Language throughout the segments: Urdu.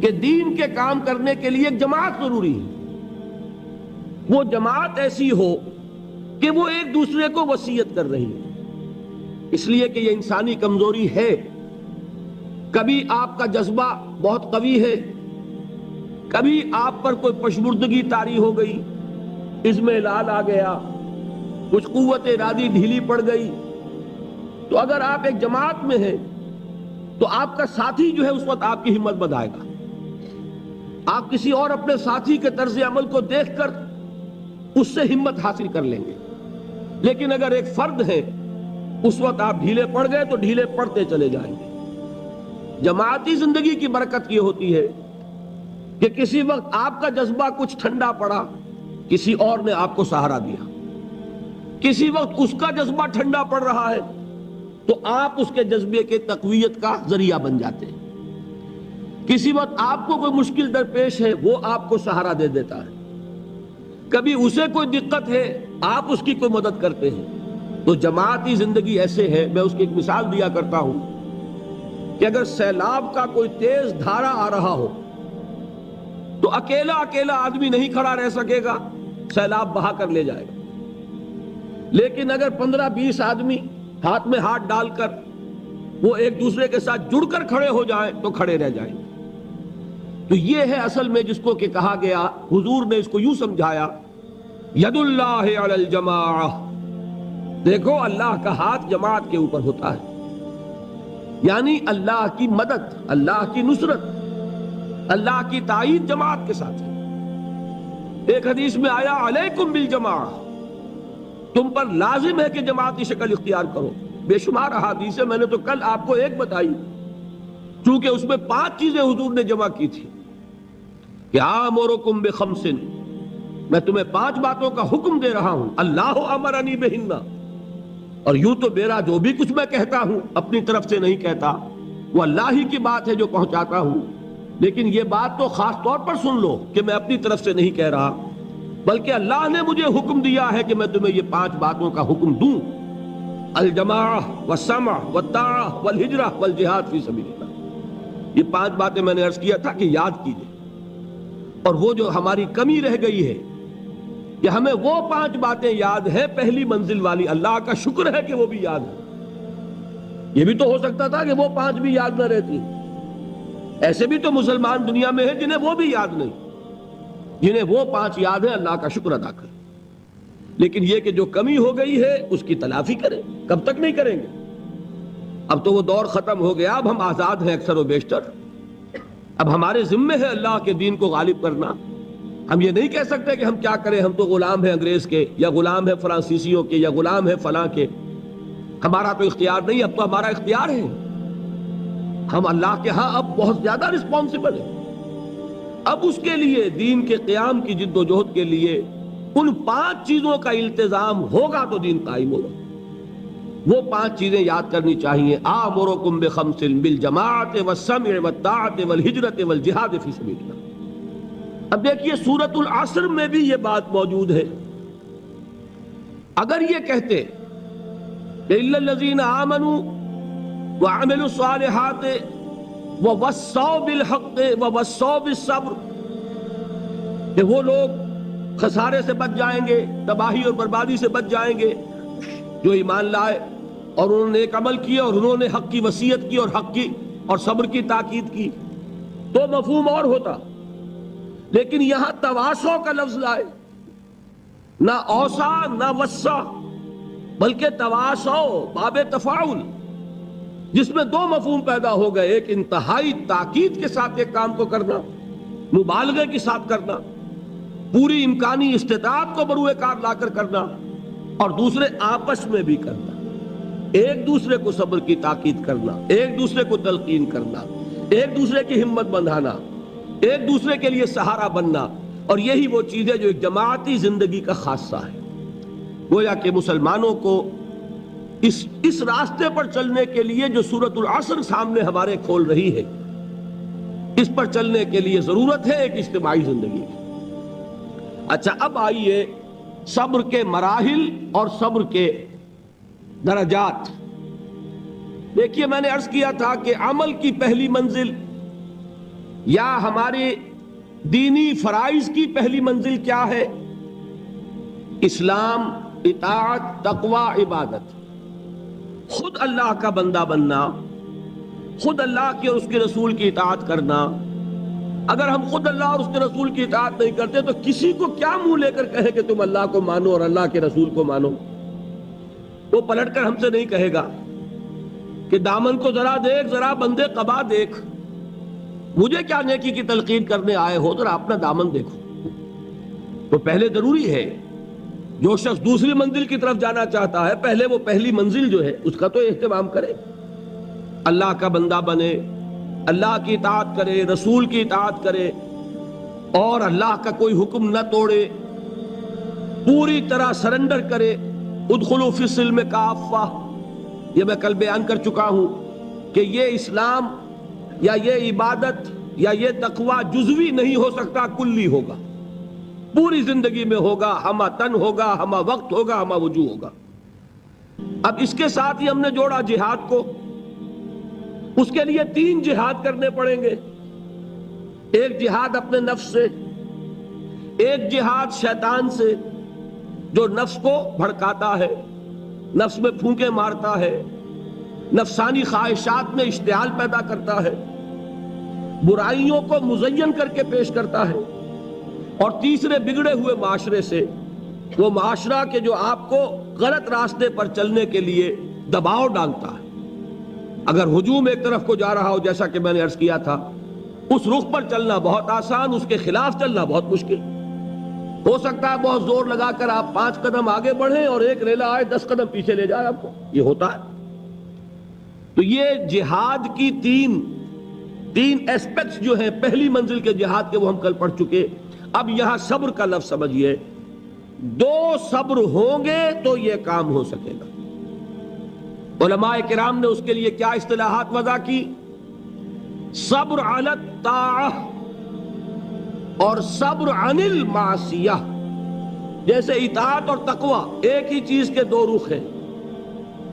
کہ دین کے کام کرنے کے لیے ایک جماعت ضروری ہے. وہ جماعت ایسی ہو کہ وہ ایک دوسرے کو وصیت کر رہی ہے، اس لیے کہ یہ انسانی کمزوری ہے. کبھی آپ کا جذبہ بہت قوی ہے، کبھی آپ پر کوئی پشمردگی طاری ہو گئی، اضمحلال آ گیا، کچھ قوت ارادی ڈھیلی پڑ گئی. تو اگر آپ ایک جماعت میں ہیں تو آپ کا ساتھی جو ہے اس وقت آپ کی ہمت بڑھائے گا. آپ کسی اور اپنے ساتھی کے طرز عمل کو دیکھ کر اس سے ہمت حاصل کر لیں گے. لیکن اگر ایک فرد ہے اس وقت آپ ڈھیلے پڑ گئے تو ڈھیلے پڑتے چلے جائیں گے. جماعتی زندگی کی برکت یہ ہوتی ہے کہ کسی وقت آپ کا جذبہ کچھ ٹھنڈا پڑا، کسی اور نے آپ کو سہارا دیا. کسی وقت اس کا جذبہ ٹھنڈا پڑ رہا ہے تو آپ اس کے جذبے کے تقویت کا ذریعہ بن جاتے ہیں. کسی وقت آپ کو کوئی مشکل درپیش ہے، وہ آپ کو سہارا دے دیتا ہے. کبھی اسے کوئی دقت ہے، آپ اس کی کوئی مدد کرتے ہیں. تو جماعتی زندگی ایسے ہے، میں اس کی ایک مثال دیا کرتا ہوں کہ اگر سیلاب کا کوئی تیز دھارا آ رہا ہو تو اکیلا آدمی نہیں کھڑا رہ سکے گا، سیلاب بہا کر لے جائے گا. لیکن اگر 15-20 آدمی ہاتھ میں ہاتھ ڈال کر وہ ایک دوسرے کے ساتھ جڑ کر کھڑے ہو جائیں تو کھڑے رہ جائیں گے. تو یہ ہے اصل میں جس کو کہ کہا گیا، حضور نے اس کو یوں سمجھایا، ید اللہ علی الجماعہ. دیکھو اللہ کا ہاتھ جماعت کے اوپر ہوتا ہے، یعنی اللہ کی مدد، اللہ کی نصرت، اللہ کی تائید جماعت کے ساتھ ہے. ایک حدیث میں آیا علیکم بالجماعہ، تم پر لازم ہے کہ جماعتی شکل اختیار کرو. بے شمار احادیث ہے، میں نے تو کل آپ کو ایک بتائی چونکہ اس میں 5 چیزیں حضور نے جمع کی تھی کہ آمرکم بخمس، میں تمہیں 5 باتوں کا حکم دے رہا ہوں. اللہ امرنی بہن، اور یوں تو میرا جو بھی کچھ میں کہتا ہوں اپنی طرف سے نہیں کہتا، وہ اللہ ہی کی بات ہے جو پہنچاتا ہوں. لیکن یہ بات تو خاص طور پر سن لو کہ میں اپنی طرف سے نہیں کہہ رہا، بلکہ اللہ نے مجھے حکم دیا ہے کہ میں تمہیں یہ 5 باتوں کا حکم دوں. الجماعہ والسمع والطاعہ والہجرہ والجہاد فی سبیل اللہ. یہ 5 باتیں میں نے عرض کیا تھا کہ یاد کیجئے. اور وہ جو ہماری کمی رہ گئی ہے کہ ہمیں وہ 5 باتیں یاد ہیں پہلی منزل والی، اللہ کا شکر ہے کہ وہ بھی یاد ہے. یہ بھی تو ہو سکتا تھا کہ وہ 5 بھی یاد نہ رہتی. ایسے بھی تو مسلمان دنیا میں ہیں جنہیں وہ بھی یاد نہیں، جنہیں وہ 5 یاد ہیں. اللہ کا شکر ادا کریں. لیکن یہ کہ جو کمی ہو گئی ہے اس کی تلافی کریں. کب تک نہیں کریں گے؟ اب تو وہ دور ختم ہو گیا، اب ہم آزاد ہیں اکثر و بیشتر. اب ہمارے ذمے ہے اللہ کے دین کو غالب کرنا. ہم یہ نہیں کہہ سکتے کہ ہم کیا کریں، ہم تو غلام ہیں انگریز کے، یا غلام ہیں فرانسیسیوں کے، یا غلام ہیں فلاں کے. ہمارا تو اختیار نہیں، اب تو ہمارا اختیار ہے. ہم اللہ کے ہاں اب بہت زیادہ رسپانسبل ہیں. اب اس کے لیے دین کے قیام کی جد و جہد کے لیے ان 5 چیزوں کا التزام ہوگا تو دین قائم ہوگا. وہ 5 چیزیں یاد کرنی چاہیے. آمرکم بخمس بالجماعۃ والسمع والطاعۃ والہجرۃ والجہاد فی سبیل اللہ. اب دیکھیے سورۃ العصر میں بھی یہ بات موجود ہے. اگر یہ کہتے کہ الا الذین آمنوا وعملوا الصالحات ووصوا بالحق ووصوا بالصبر، کہ وہ لوگ خسارے سے بچ جائیں گے، تباہی اور بربادی سے بچ جائیں گے جو ایمان لائے اور انہوں نے ایک عمل کیا اور انہوں نے حق کی وصیت کی اور حق کی اور صبر کی تاکید کی، تو مفہوم اور ہوتا. لیکن یہاں تواصو کا لفظ لائے، نہ اوسا نہ وسا، بلکہ تواصو باب تفاعل، جس میں 2 مفہوم پیدا ہو گئے. ایک انتہائی تاکید کے ساتھ ایک کام کو کرنا، مبالغے کے ساتھ کرنا، پوری امکانی استطاعت کو بروئے کار لا کر کرنا، اور دوسرے آپس میں بھی کرنا، ایک دوسرے کو صبر کی تاکید کرنا، ایک دوسرے کو تلقین کرنا، ایک دوسرے کی ہمت بندھانا، ایک دوسرے کے لیے سہارا بننا. اور یہی وہ چیز ہے جو ایک جماعتی زندگی کا خاصہ ہے. گویا کہ مسلمانوں کو اس راستے پر چلنے کے لیے جو سورۃ العصر سامنے ہمارے کھول رہی ہے، اس پر چلنے کے لیے ضرورت ہے ایک اجتماعی زندگی کی. اچھا، اب آئیے صبر کے مراحل اور صبر کے درجات. دیکھیے میں نے عرض کیا تھا کہ عمل کی پہلی منزل یا ہمارے دینی فرائض کی پہلی منزل کیا ہے؟ اسلام، اطاعت، تقوی، عبادت. خود اللہ کا بندہ بننا، خود اللہ کے اور اس کے رسول کی اطاعت کرنا. اگر ہم خود اللہ اور اس کے رسول کی اطاعت نہیں کرتے تو کسی کو کیا منہ لے کر کہے کہ تم اللہ کو مانو اور اللہ کے رسول کو مانو؟ وہ پلٹ کر ہم سے نہیں کہے گا کہ دامن کو ذرا دیکھ، ذرا بندے قبا دیکھ، مجھے کیا نیکی کی تلقین کرنے آئے ہو، ذرا اپنا دامن دیکھو. تو پہلے ضروری ہے جو شخص دوسری منزل کی طرف جانا چاہتا ہے، پہلے وہ پہلی منزل جو ہے اس کا تو اہتمام کرے، اللہ کا بندہ بنے، اللہ کی اطاعت کرے، رسول کی اطاعت کرے، اور اللہ کا کوئی حکم نہ توڑے، پوری طرح سرنڈر کرے. ادخلوا فی السلم کافہ، یہ میں کل بیان کر چکا ہوں کہ یہ اسلام یا یہ عبادت یا یہ تقوی جزوی نہیں ہو سکتا، کلی ہوگا، پوری زندگی میں ہوگا، ہمہ تن ہوگا، ہمہ وقت ہوگا، ہمہ وجوہ ہوگا. اب اس کے ساتھ ہی ہم نے جوڑا جہاد کو. اس کے لیے 3 جہاد کرنے پڑیں گے. ایک جہاد اپنے نفس سے، ایک جہاد شیطان سے جو نفس کو بھڑکاتا ہے، نفس میں پھونکے مارتا ہے، نفسانی خواہشات میں اشتعال پیدا کرتا ہے، برائیوں کو مزین کر کے پیش کرتا ہے. اور تیسرے بگڑے ہوئے معاشرے سے، وہ معاشرہ کے جو آپ کو غلط راستے پر چلنے کے لیے دباؤ ڈالتا ہے. اگر ہجوم ایک طرف کو جا رہا ہو، جیسا کہ میں نے عرض کیا تھا، اس رخ پر چلنا بہت آسان، اس کے خلاف چلنا بہت مشکل. ہو سکتا ہے بہت زور لگا کر آپ 5 قدم آگے بڑھیں اور ایک ریلا آئے 10 قدم پیچھے لے جائے آپ کو، یہ ہوتا ہے. تو یہ جہاد کی تین ایسپیکٹس جو ہیں پہلی منزل کے جہاد کے، وہ ہم کل پڑھ چکے. اب یہاں صبر کا لفظ سمجھیے. 2 صبر ہوں گے تو یہ کام ہو سکے گا. علماء کرام نے اس کے لیے کیا اصطلاحات وضع کی؟ صبر علی الطاعہ اور صبر عن المعصیہ. جیسے اطاعت اور تقوی ایک ہی چیز کے 2 رخ ہیں.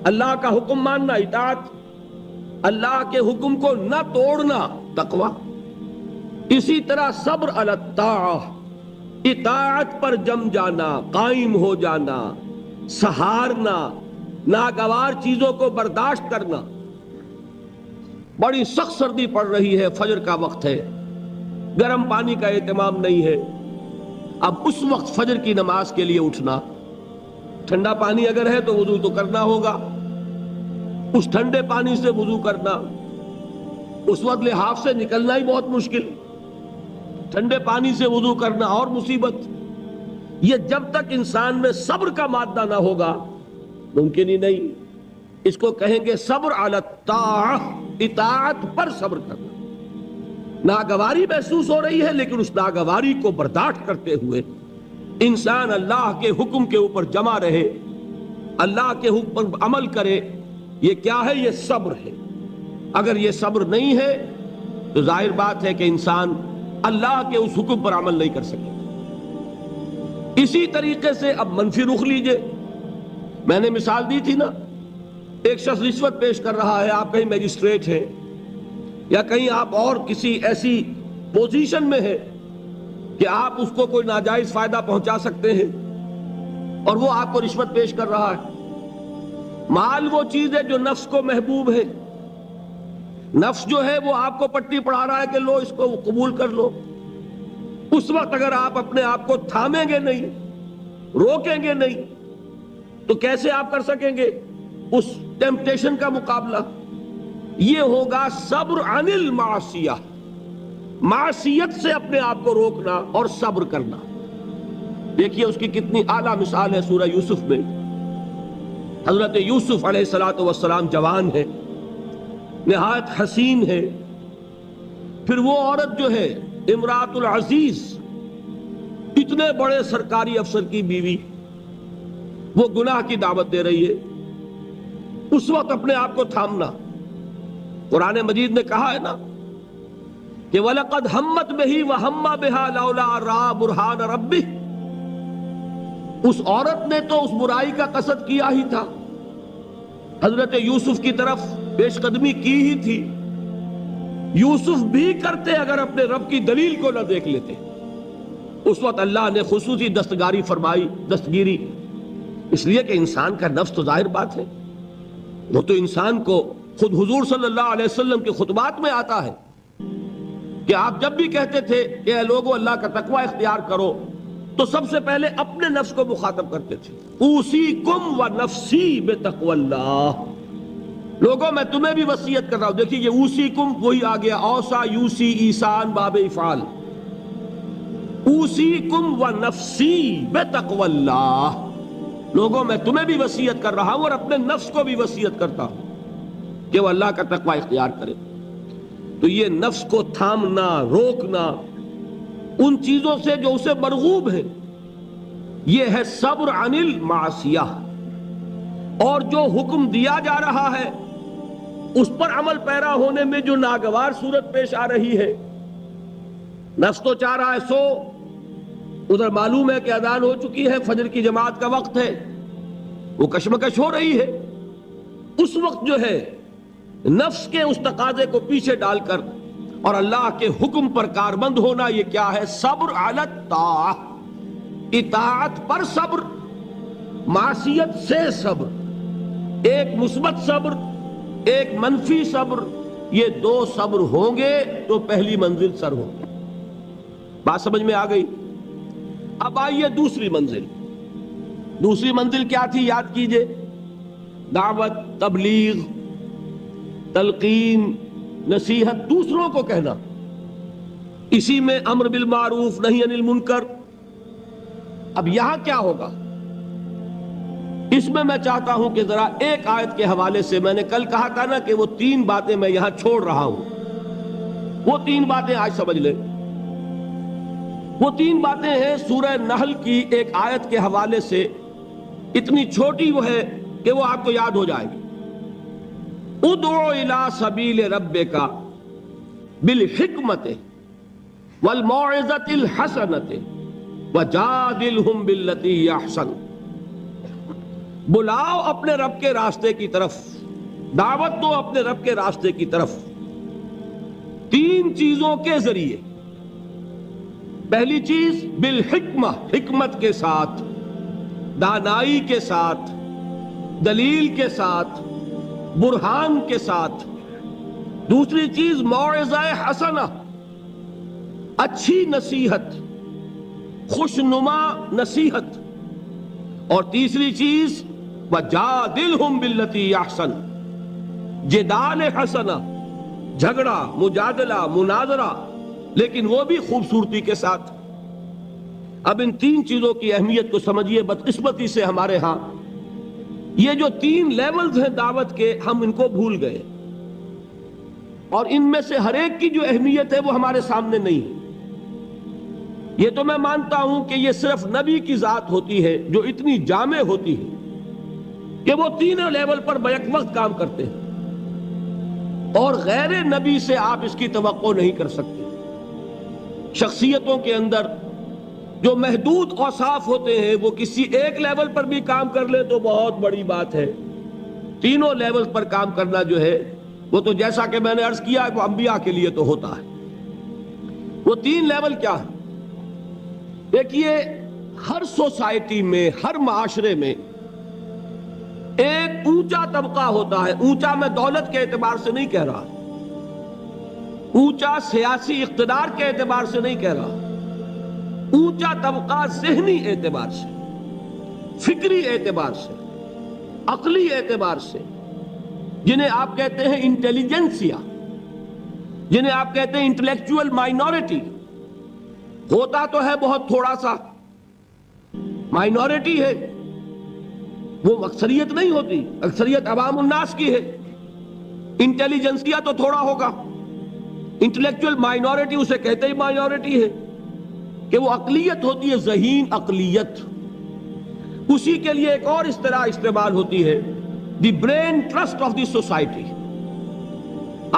اللہ کا حکم ماننا اطاعت، اللہ کے حکم کو نہ توڑنا تقوی. اسی طرح صبر علی الطاعہ، اطاعت پر جم جانا، قائم ہو جانا، سہارنا، ناگوار چیزوں کو برداشت کرنا. بڑی سخت سردی پڑ رہی ہے، فجر کا وقت ہے، گرم پانی کا اہتمام نہیں ہے. اب اس وقت فجر کی نماز کے لیے اٹھنا، ٹھنڈا پانی اگر ہے تو وضو تو کرنا ہوگا، اس ٹھنڈے پانی سے وضو کرنا، اس وقت لحاف سے نکلنا ہی بہت مشکل، ٹھنڈے پانی سے وضو کرنا اور مصیبت. یہ جب تک انسان میں صبر کا مادہ نہ ہوگا ممکن ہی نہیں. اس کو کہیں گے صبر علی الطاعہ، اطاعت پر صبر کرنا. ناگواری محسوس ہو رہی ہے لیکن اس ناگواری کو برداشت کرتے ہوئے انسان اللہ کے حکم کے اوپر جمع رہے، اللہ کے حکم پر عمل کرے. یہ کیا ہے؟ یہ صبر ہے. اگر یہ صبر نہیں ہے تو ظاہر بات ہے کہ انسان اللہ کے اس حکم پر عمل نہیں کر سکے. اسی طریقے سے اب منفی رخ لیجئے. میں نے مثال دی تھی نا، ایک شخص رشوت پیش کر رہا ہے، آپ کہیں میجسٹریٹ ہیں یا کہیں آپ اور کسی ایسی پوزیشن میں ہیں کہ آپ اس کو کوئی ناجائز فائدہ پہنچا سکتے ہیں، اور وہ آپ کو رشوت پیش کر رہا ہے. مال وہ چیز ہے جو نفس کو محبوب ہے. نفس جو ہے وہ آپ کو پٹی پڑھا رہا ہے کہ لو اس کو قبول کر لو. اس وقت اگر آپ اپنے آپ کو تھامیں گے نہیں، روکیں گے نہیں، تو کیسے آپ کر سکیں گے اس ٹیمپٹیشن کا مقابلہ؟ یہ ہوگا صبر عن المعصیہ، معصیت سے اپنے آپ کو روکنا اور صبر کرنا. دیکھیے اس کی کتنی اعلیٰ مثال ہے سورہ یوسف میں. حضرت یوسف علیہ السلام جوان ہے، نہایت حسین ہے. پھر وہ عورت جو ہے امراۃ العزیز، اتنے بڑے سرکاری افسر کی بیوی، وہ گناہ کی دعوت دے رہی ہے. اس وقت اپنے آپ کو تھامنا. قرآن مجید نے کہا ہے نا کہ وَلَقَدْ هَمَّتْ بِهِ وَهَمَّ بِهَا لَوْلَا رَأَىٰ بُرْهَانَ رَبِّهِ. اس عورت نے تو اس برائی کا قصد کیا ہی تھا، حضرت یوسف کی طرف پیش قدمی کی ہی تھی، یوسف بھی کرتے اگر اپنے رب کی دلیل کو نہ دیکھ لیتے. اس وقت اللہ نے خصوصی دستگاری فرمائی، دستگیری، اس لیے کہ انسان کا نفس تو ظاہر بات ہے، وہ تو انسان کو خود حضور صلی اللہ علیہ وسلم کے خطبات میں آتا ہے کہ آپ جب بھی کہتے تھے کہ اے لوگو اللہ کا تقوی اختیار کرو، تو سب سے پہلے اپنے نفس کو مخاطب کرتے تھے. اوصیکم و نفسی بتقوی اللہ، لوگوں میں تمہیں بھی وصیت کر رہا ہوں. دیکھیے یہ اوصیکم وہی آ گیا، اوصا یوسی ایسان باب افعال. اوصیکم و نفسی بتقوی اللہ، لوگوں میں تمہیں بھی وصیت کر رہا ہوں اور اپنے نفس کو بھی وصیت کرتا ہوں کہ وہ اللہ کا تقوی اختیار کرے. تو یہ نفس کو تھامنا، روکنا ان چیزوں سے جو اسے مرغوب ہے، یہ ہے صبر عن المعصیہ. اور جو حکم دیا جا رہا ہے اس پر عمل پیرا ہونے میں جو ناگوار صورت پیش آ رہی ہے، نفس تو چاہ رہا ہے سو، ادھر معلوم ہے کہ اذان ہو چکی ہے، فجر کی جماعت کا وقت ہے، وہ کشمکش ہو رہی ہے. اس وقت جو ہے نفس کے اس تقاضے کو پیچھے ڈال کر اور اللہ کے حکم پر کاربند ہونا، یہ کیا ہے؟ صبر علی الطاعہ، اطاعت پر صبر، معصیت سے صبر. ایک مثبت صبر، ایک منفی صبر، یہ دو صبر ہوں گے تو پہلی منزل سر ہوگی. بات سمجھ میں آ گئی؟ اب آئیے دوسری منزل. دوسری منزل کیا تھی؟ یاد کیجئے، دعوت، تبلیغ، تلقین، نصیحت، دوسروں کو کہنا، اسی میں امر بالمعروف نہی عن المنکر. اب یہاں کیا ہوگا؟ اس میں چاہتا ہوں کہ ذرا ایک آیت کے حوالے سے، میں نے کل کہا تھا نا کہ وہ 3 باتیں میں یہاں چھوڑ رہا ہوں، وہ 3 باتیں آج سمجھ لیں. وہ 3 باتیں ہیں سورہ نحل کی ایک آیت کے حوالے سے، اتنی چھوٹی وہ ہے کہ وہ آپ کو یاد ہو جائے گی. ادعو الی سبیل ربک بالحکمت والموعظۃ الحسنۃ وجادلہم باللتی ہی احسن. بلاؤ اپنے رب کے راستے کی طرف، دعوت دو اپنے رب کے راستے کی طرف 3 چیزوں کے ذریعے. پہلی چیز بالحکمہ، حکمت کے ساتھ، دانائی کے ساتھ، دلیل کے ساتھ، برہان کے ساتھ. دوسری چیز موعظہ حسنہ، اچھی نصیحت، خوشنما نصیحت. اور تیسری چیز وجادلہم باللتی احسن، جدال حسنہ، جھگڑا، مجادلہ، مناظرہ، لیکن وہ بھی خوبصورتی کے ساتھ. اب ان 3 چیزوں کی اہمیت کو سمجھیے. بدقسمتی سے ہمارے ہاں یہ جو 3 لیولز ہیں دعوت کے، ہم ان کو بھول گئے، اور ان میں سے ہر ایک کی جو اہمیت ہے وہ ہمارے سامنے نہیں ہے. یہ تو میں مانتا ہوں کہ یہ صرف نبی کی ذات ہوتی ہے جو اتنی جامع ہوتی ہے کہ وہ 3 لیول پر بیک وقت کام کرتے ہیں، اور غیر نبی سے آپ اس کی توقع نہیں کر سکتے. شخصیتوں کے اندر جو محدود اوصاف ہوتے ہیں وہ کسی ایک لیول پر بھی کام کر لے تو بہت بڑی بات ہے. 3 لیول پر کام کرنا جو ہے وہ تو جیسا کہ میں نے عرض کیا وہ انبیاء کے لیے تو ہوتا ہے. وہ 3 لیول کیا ہے؟ دیکھیے، ہر سوسائٹی میں، ہر معاشرے میں ایک اونچا طبقہ ہوتا ہے. اونچا میں دولت کے اعتبار سے نہیں کہہ رہا، اونچا سیاسی اقتدار کے اعتبار سے نہیں کہہ رہا، اونچا طبقہ ذہنی اعتبار سے، فکری اعتبار سے، عقلی اعتبار سے، جنہیں آپ کہتے ہیں انٹیلیجنسیا، جنہیں آپ کہتے ہیں انٹلیکچوئل مائنورٹی. ہوتا تو ہے بہت تھوڑا سا، مائنورٹی ہے، وہ اکثریت نہیں ہوتی، اکثریت عوام الناس کی ہے. انٹیلیجنسیا تو تھوڑا ہوگا، انٹلیکچوئل مائنورٹی اسے کہتے ہی مائنورٹی ہے کہ وہ اقلیت ہوتی ہے، ذہین اقلیت. اسی کے لیے ایک اور اصطلاح استعمال ہوتی ہے، دی brain trust of the society.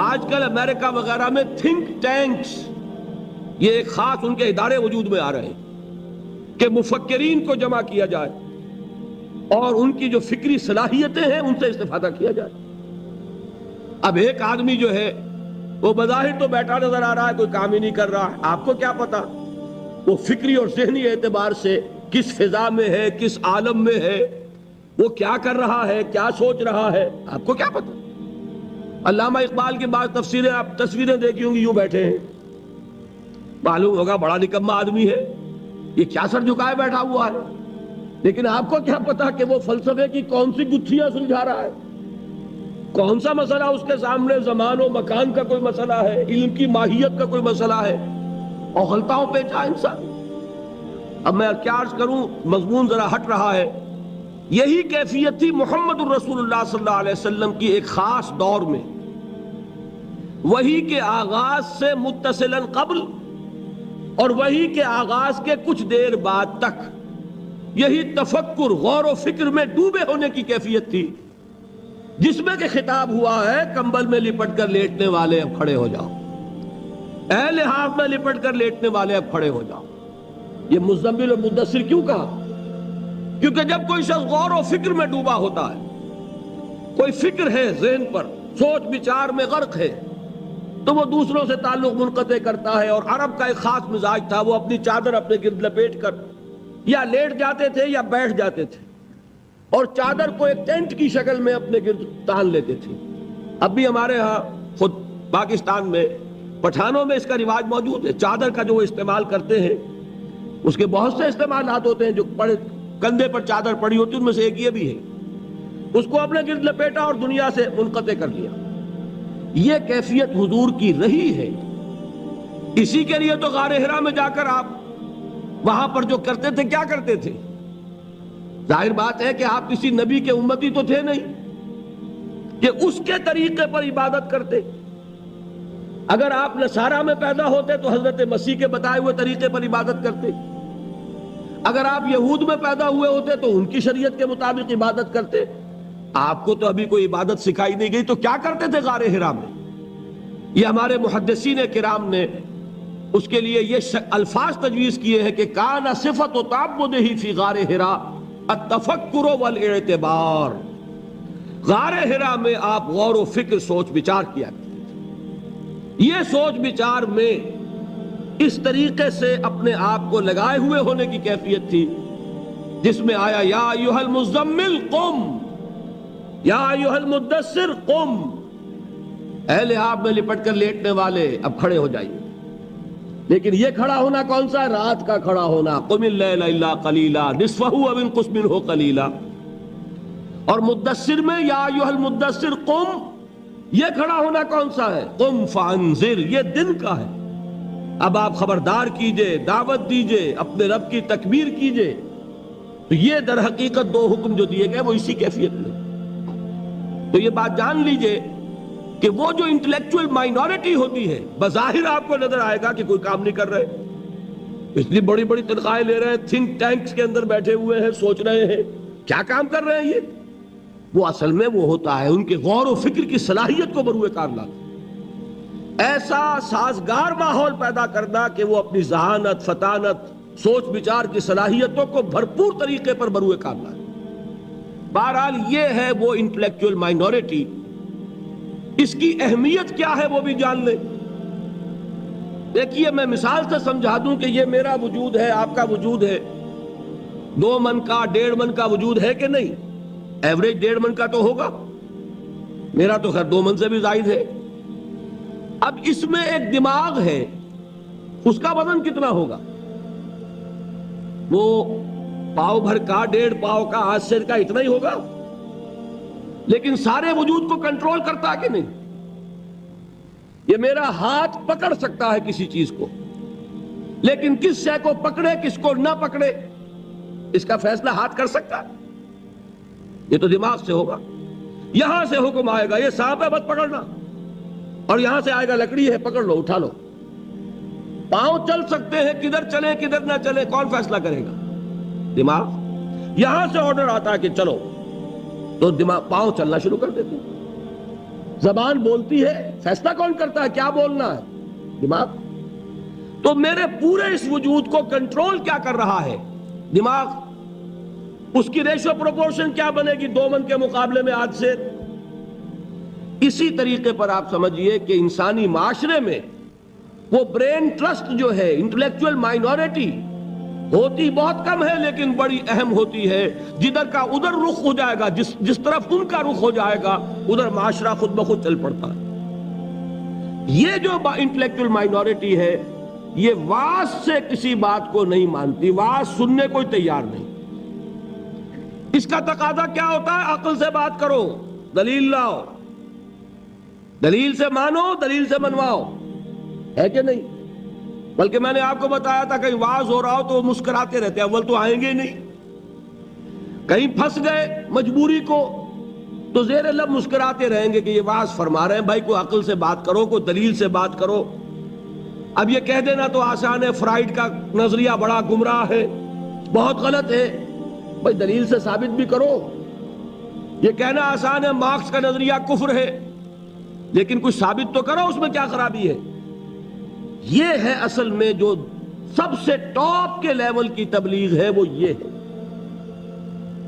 آج کل امریکہ وغیرہ میں تھنک ٹینکس، یہ ایک خاص ان کے ادارے وجود میں آ رہے ہیں کہ مفکرین کو جمع کیا جائے اور ان کی جو فکری صلاحیتیں ہیں ان سے استفادہ کیا جائے. اب ایک آدمی جو ہے وہ بظاہر تو بیٹھا نظر آ رہا ہے، کوئی کام ہی نہیں کر رہا ہے، آپ کو کیا پتا وہ فکری اور ذہنی اعتبار سے کس فضا میں ہے، کس عالم میں ہے، وہ کیا کر رہا ہے، کیا سوچ رہا ہے، آپ کو کیا پتا؟ علامہ اقبال کی بعض تفسیریں آپ تصویریں دیکھی ہوں گی، یوں بیٹھے ہیں، معلوم ہوگا بڑا نکما آدمی ہے، یہ کیا سر جھکائے بیٹھا ہوا ہے، لیکن آپ کو کیا پتا کہ وہ فلسفے کی کون سی گتھیاں سلجھا رہا ہے، کون سا مسئلہ اس کے سامنے زمان و مکان کا کوئی مسئلہ ہے، علم کی ماہیت کا کوئی مسئلہ ہے، اور غلطاؤں پہ جا انسان۔ اب میں کیا عرض کروں، مضمون ذرا ہٹ رہا ہے۔ یہی کیفیت تھی محمد الرسول اللہ صلی اللہ علیہ وسلم کی ایک خاص دور میں، وحی کے آغاز سے متصلاً قبل اور وحی کے آغاز کے کچھ دیر بعد تک یہی تفکر، غور و فکر میں ڈوبے ہونے کی کیفیت تھی، جس میں کہ خطاب ہوا ہے کمبل میں لپٹ کر لیٹنے والے اب کھڑے ہو جاؤ، اے لحاف میں لپٹ کر لیٹنے والے اب کھڑے ہو جاؤ۔ یہ مزمل اور مدثر کیوں کہا؟ کیونکہ جب کوئی شخص غور و فکر میں ڈوبا ہوتا ہے، کوئی فکر ہے ذہن پر، سوچ بچار میں غرق ہے، تو وہ دوسروں سے تعلق منقطع کرتا ہے۔ اور عرب کا ایک خاص مزاج تھا، وہ اپنی چادر اپنے گرد لپیٹ کر یا لیٹ جاتے تھے یا بیٹھ جاتے تھے، اور چادر کو ایک ٹینٹ کی شکل میں اپنے گرد تان لیتے تھے۔ اب بھی ہمارے ہاں خود پاکستان میں پٹھانوں میں اس کا رواج موجود ہے، چادر کا جو وہ استعمال کرتے ہیں، اس کے بہت سے استعمالات ہوتے ہیں، جو کندھے پر چادر پڑی ہوتی ہے ان میں سے ایک یہ بھی ہے، اس کو اپنے گرد لپیٹا اور دنیا سے منقطع کر لیا۔ یہ کیفیت حضور کی رہی ہے، اسی کے لیے تو غار حرا میں جا کر آپ وہاں پر جو کرتے تھے، کیا کرتے تھے؟ ظاہر بات ہے کہ آپ کسی نبی کے امتی تو تھے نہیں کہ اس کے طریقے پر عبادت کرتے۔ اگر آپ نصارہ میں پیدا ہوتے تو حضرت مسیح کے بتائے ہوئے طریقے پر عبادت کرتے، اگر آپ یہود میں پیدا ہوئے ہوتے تو ان کی شریعت کے مطابق عبادت کرتے۔ آپ کو تو ابھی کوئی عبادت سکھائی نہیں گئی، تو کیا کرتے تھے غار حرا میں؟ یہ ہمارے محدثین کرام نے اس کے لیے یہ الفاظ تجویز کیے ہیں کہ کان صفت تعبدہ فی غار حرا التفکر والاعتبار، غار حرا میں آپ غور و فکر، سوچ بچار کیا کرتے تھے۔ یہ سوچ بچار میں اس طریقے سے اپنے آپ کو لگائے ہوئے ہونے کی کیفیت تھی، جس میں آیا یا ایھا المزمل قم، یا ایھا المدثر قم، اے لحاف میں لپٹ کر لیٹنے والے اب کھڑے ہو جائیے۔ لیکن یہ کھڑا ہونا کون سا؟ رات کا کھڑا ہونا، قم اللیل الا قلیلا نصفہ او انقص منہ قلیلا۔ اور مدثر میں یا ایھا المدثر قم، یہ کھڑا ہونا کون سا ہے؟ قم فانذر، یہ دن کا ہے۔ اب آپ خبردار کیجئے، دعوت دیجئے، اپنے رب کی تکبیر کیجئے۔ تو یہ در حقیقت دو حکم جو دیے گئے وہ اسی کیفیت میں۔ تو یہ بات جان لیجئے کہ وہ جو انٹلیکچوئل مائنورٹی ہوتی ہے، بظاہر آپ کو نظر آئے گا کہ کوئی کام نہیں کر رہے، اس لیے بڑی بڑی تنخواہیں لے رہے ہیں، تھنک ٹینکس کے اندر بیٹھے ہوئے ہیں، سوچ رہے ہیں کیا کام کر رہے ہیں، یہ وہ اصل میں وہ ہوتا ہے ان کے غور و فکر کی صلاحیت کو بروئے کار لاتا، ایسا سازگار ماحول پیدا کرنا کہ وہ اپنی ذہانت، فطانت، سوچ بچار کی صلاحیتوں کو بھرپور طریقے پر بروئے کار لائے۔ بہرحال یہ ہے وہ انٹلیکچوئل مائنورٹی، اس کی اہمیت کیا ہے وہ بھی جان لیں۔ دیکھیے میں مثال سے سمجھا دوں کہ یہ میرا وجود ہے، آپ کا وجود ہے، 2 من کا 1.5 من کا وجود ہے کہ نہیں؟ ایوریج 1.5 من کا تو ہوگا، میرا تو خیر 2 من سے بھی زائد ہے۔ اب اس میں ایک دماغ ہے، اس کا وزن کتنا ہوگا؟ وہ پاؤ بھر کا، 1.5 پاؤ کا، ہاتھ سیر کا اتنا ہی ہوگا، لیکن سارے وجود کو کنٹرول کرتا ہے کہ نہیں؟ یہ میرا ہاتھ پکڑ سکتا ہے کسی چیز کو، لیکن کس شے کو پکڑے کس کو نہ پکڑے اس کا فیصلہ ہاتھ کر سکتا ہے؟ یہ تو دماغ سے ہوگا۔ یہاں سے حکم آئے گا یہ سانپ ہے بس پکڑنا، اور یہاں سے آئے گا لکڑی ہے پکڑ لو، اٹھا لو۔ پاؤں چل سکتے ہیں، کدھر چلیں کدھر نہ چلیں کون فیصلہ کرے گا؟ دماغ۔ یہاں سے آرڈر آتا ہے کہ چلو، تو دماغ پاؤں چلنا شروع کر دیتے ہیں۔ زبان بولتی ہے، فیصلہ کون کرتا ہے کیا بولنا ہے؟ دماغ۔ تو میرے پورے اس وجود کو کنٹرول کیا کر رہا ہے؟ دماغ۔ اس کی ریشو پروپورشن کیا بنے گی 2 من کے مقابلے میں آج سے؟ اسی طریقے پر آپ سمجھیے کہ انسانی معاشرے میں وہ برین ٹرسٹ جو ہے، انٹلیکچوئل مائنورٹی ہوتی بہت کم ہے لیکن بڑی اہم ہوتی ہے. جدھر کا ادھر رخ ہو جائے گا، جس طرف ان کا رخ ہو جائے گا ادھر معاشرہ خود بخود چل پڑتا ہے. یہ جو انٹلیکچوئل مائنورٹی ہے یہ واعظ سے کسی بات کو نہیں مانتی، واعظ سننے کو تیار نہیں. اس کا تقاضا کیا ہوتا ہے؟ عقل سے بات کرو، دلیل لاؤ، دلیل سے مانو، دلیل سے منواؤ، ہے کہ نہیں؟ بلکہ میں نے آپ کو بتایا تھا کہیں واعظ ہو رہا ہو تو وہ مسکراتے رہتے ہیں، اول تو آئیں گے ہی نہیں. کہیں پھنس گئے مجبوری کو تو زیر لب مسکراتے رہیں گے کہ یہ واعظ فرما رہے ہیں. بھائی کوئی عقل سے بات کرو، کوئی دلیل سے بات کرو. اب یہ کہہ دینا تو آسان ہے فرائیڈ کا نظریہ بڑا گمراہ ہے، بہت غلط ہے. بھائی دلیل سے ثابت بھی کرو. یہ کہنا آسان ہے مارکس کا نظریہ کفر ہے، لیکن کچھ ثابت تو کرو اس میں کیا خرابی ہے. یہ ہے اصل میں جو سب سے ٹاپ کے لیول کی تبلیغ ہے، وہ یہ ہے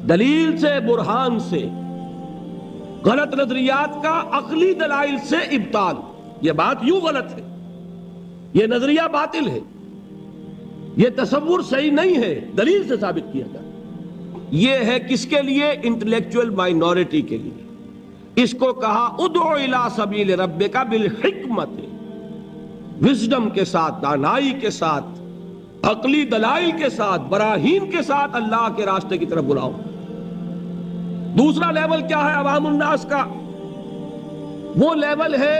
دلیل سے، برہان سے، غلط نظریات کا عقلی دلائل سے ابطال. یہ بات یوں غلط ہے، یہ نظریہ باطل ہے، یہ تصور صحیح نہیں ہے، دلیل سے ثابت کیا جائے. یہ ہے کس کے لیے؟ انٹلیکچوئل مائنورٹی کے لیے. اس کو کہا ادعو الی سبیل ربک بالحکمت، وزڈم کے ساتھ، دانائی کے ساتھ، عقلی دلائل کے ساتھ، براہین کے ساتھ اللہ کے راستے کی طرف بلاؤ. دوسرا لیول کیا ہے عوام الناس کا؟ وہ لیول ہے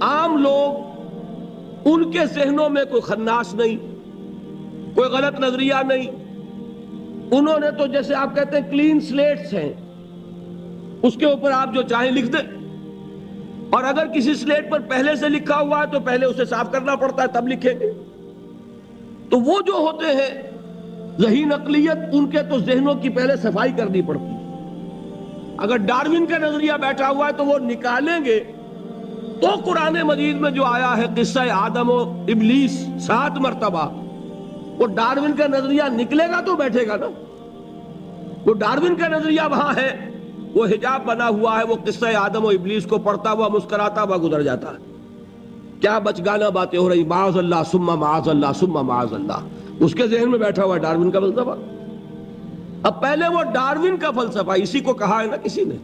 عام لوگ، ان کے ذہنوں میں کوئی خناس نہیں، کوئی غلط نظریہ نہیں. انہوں نے تو جیسے آپ کہتے ہیں کلین سلیٹس ہیں، اس کے اوپر آپ جو چاہیں لکھ دیں. اور اگر کسی سلیٹ پر پہلے سے لکھا ہوا ہے تو پہلے اسے صاف کرنا پڑتا ہے تب لکھیں گے. تو وہ جو ہوتے ہیں ذہین اقلیت، ان کے تو ذہنوں کی پہلے صفائی کرنی پڑتی ہے. اگر ڈارون کا نظریہ بیٹھا ہوا ہے تو وہ نکالیں گے تو قرآن مجید میں جو آیا ہے قصہ آدم و ابلیس 7 مرتبہ، وہ ڈارون کا نظریہ نکلے گا تو بیٹھے گا نا. وہ ڈارون کا نظریہ وہاں ہے، وہ حجاب بنا ہوا ہے، وہ قصہ آدم و ابلیس کو پڑھتا ہوا مسکراتا ہوا گزر جاتا ہے. کیا بچگانہ باتیں ہو رہی، معاذ اللہ ثم معاذ اللہ ثم معاذ اللہ. اس کے ذہن میں بیٹھا ہوا ہے ڈارون کا فلسفہ. اب پہلے وہ ڈارون کا فلسفہ، اسی کو کہا ہے نا کسی نے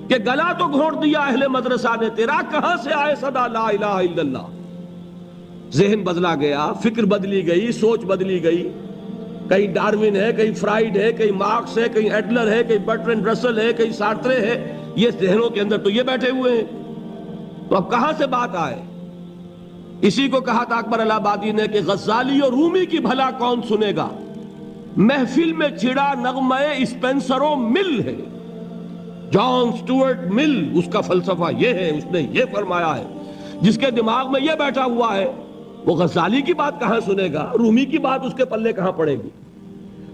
کہ گلا تو گھونٹ دیا اہل مدرسہ نے تیرا، کہاں سے آئے صدا لا الہ الا اللہ. ذہن بدلا گیا، فکر بدلی گئی، سوچ بدلی گئی. کہیں ڈارون ہے، کہیں فرائیڈ ہے، کہیں مارکس ہے، کہیں ایڈلر ہے، کہیں برٹرینڈ رسل ہے، کہیں سارترے ہے. یہ ذہنوں کے اندر تو یہ بیٹھے ہوئے ہیں. تو اب کہاں سے بات آئے؟ اسی کو کہا تھا اکبر الہ آبادی نے کہ غزالی اور رومی کی بھلا کون سنے گا، محفل میں چھڑا نغمہ اسپینسر و مل ہے. جان سٹورٹ مل، اس کا فلسفہ یہ ہے، اس نے یہ فرمایا ہے. جس کے دماغ میں یہ بیٹھا ہوا ہے وہ غزالی کی بات کہاں سنے گا، رومی کی بات اس کے پلے کہاں پڑے گی.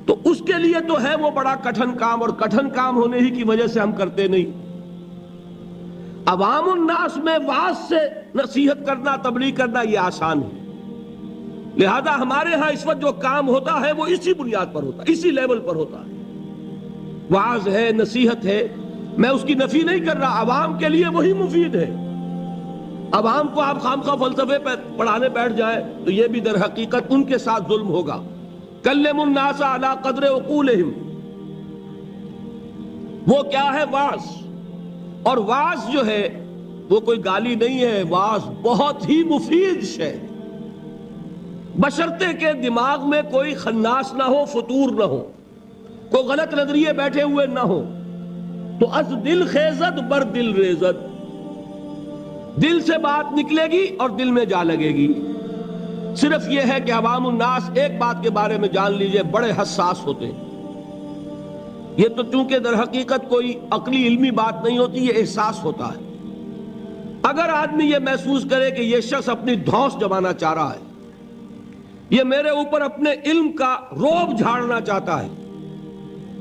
تو اس کے لیے تو ہے وہ بڑا کٹھن کام، اور کٹھن کام ہونے ہی کی وجہ سے ہم کرتے نہیں. عوام الناس میں واعظ سے نصیحت کرنا، تبلیغ کرنا یہ آسان ہے. لہذا ہمارے ہاں اس وقت جو کام ہوتا ہے وہ اسی بنیاد پر ہوتا ہے، اسی لیول پر ہوتا ہے. واعظ ہے، نصیحت ہے، میں اس کی نفی نہیں کر رہا، عوام کے لیے وہی مفید ہے. عوام کو آپ خامخواہ فلسفے پہ پڑھانے بیٹھ جائیں تو یہ بھی در حقیقت ان کے ساتھ ظلم ہوگا. کلم الناس علی قدر عقولہم، وہ کیا ہے؟ واعظ. اور واعظ جو ہے وہ کوئی گالی نہیں ہے، واعظ بہت ہی مفید شے، بشرطے کہ دماغ میں کوئی خناس نہ ہو، فطور نہ ہو، کوئی غلط نظریے بیٹھے ہوئے نہ ہو. تو از دل خیزت بر دل ریزت، دل سے بات نکلے گی اور دل میں جا لگے گی. صرف یہ ہے کہ عوام الناس ایک بات کے بارے میں جان لیجئے، بڑے حساس ہوتے ہیں. یہ تو چونکہ در حقیقت کوئی عقلی علمی بات نہیں ہوتی، یہ احساس ہوتا ہے. اگر آدمی یہ محسوس کرے کہ یہ شخص اپنی دھونس جمانا چاہ رہا ہے، یہ میرے اوپر اپنے علم کا روب جھاڑنا چاہتا ہے،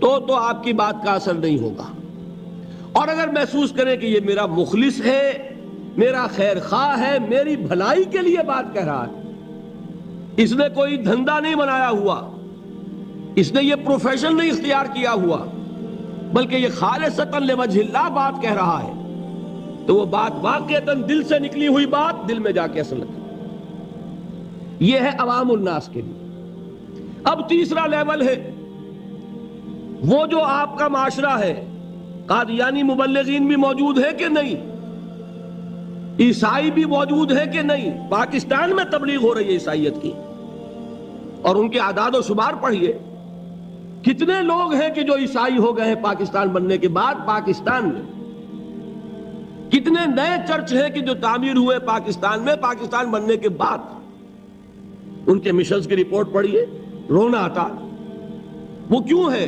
تو آپ کی بات کا اثر نہیں ہوگا. اور اگر محسوس کرے کہ یہ میرا مخلص ہے، میرا خیر خواہ ہے، میری بھلائی کے لیے بات کہہ رہا ہے، اس نے کوئی دھندا نہیں بنایا ہوا، اس نے یہ پروفیشن نہیں اختیار کیا ہوا، بلکہ یہ خالصتاً لوجہ اللہ بات کہہ رہا ہے، تو وہ بات واقعتاً دل سے نکلی ہوئی بات دل میں جا کے اثر لگتی. یہ ہے عوام الناس کے لیے. اب تیسرا لیول ہے وہ جو آپ کا معاشرہ ہے. قادیانی مبلغین بھی موجود ہے کہ نہیں؟ عیسائی بھی موجود ہے کہ نہیں؟ پاکستان میں تبلیغ ہو رہی ہے عیسائیت کی، اور ان کے اعداد و شمار پڑھیے. کتنے لوگ ہیں کہ جو عیسائی ہو گئے ہیں پاکستان بننے کے بعد؟ پاکستان میں کتنے نئے چرچ ہیں کہ جو تعمیر ہوئے پاکستان میں پاکستان بننے کے بعد؟ ان کے مشنز کی رپورٹ پڑھیے، رونا آتا. وہ کیوں ہے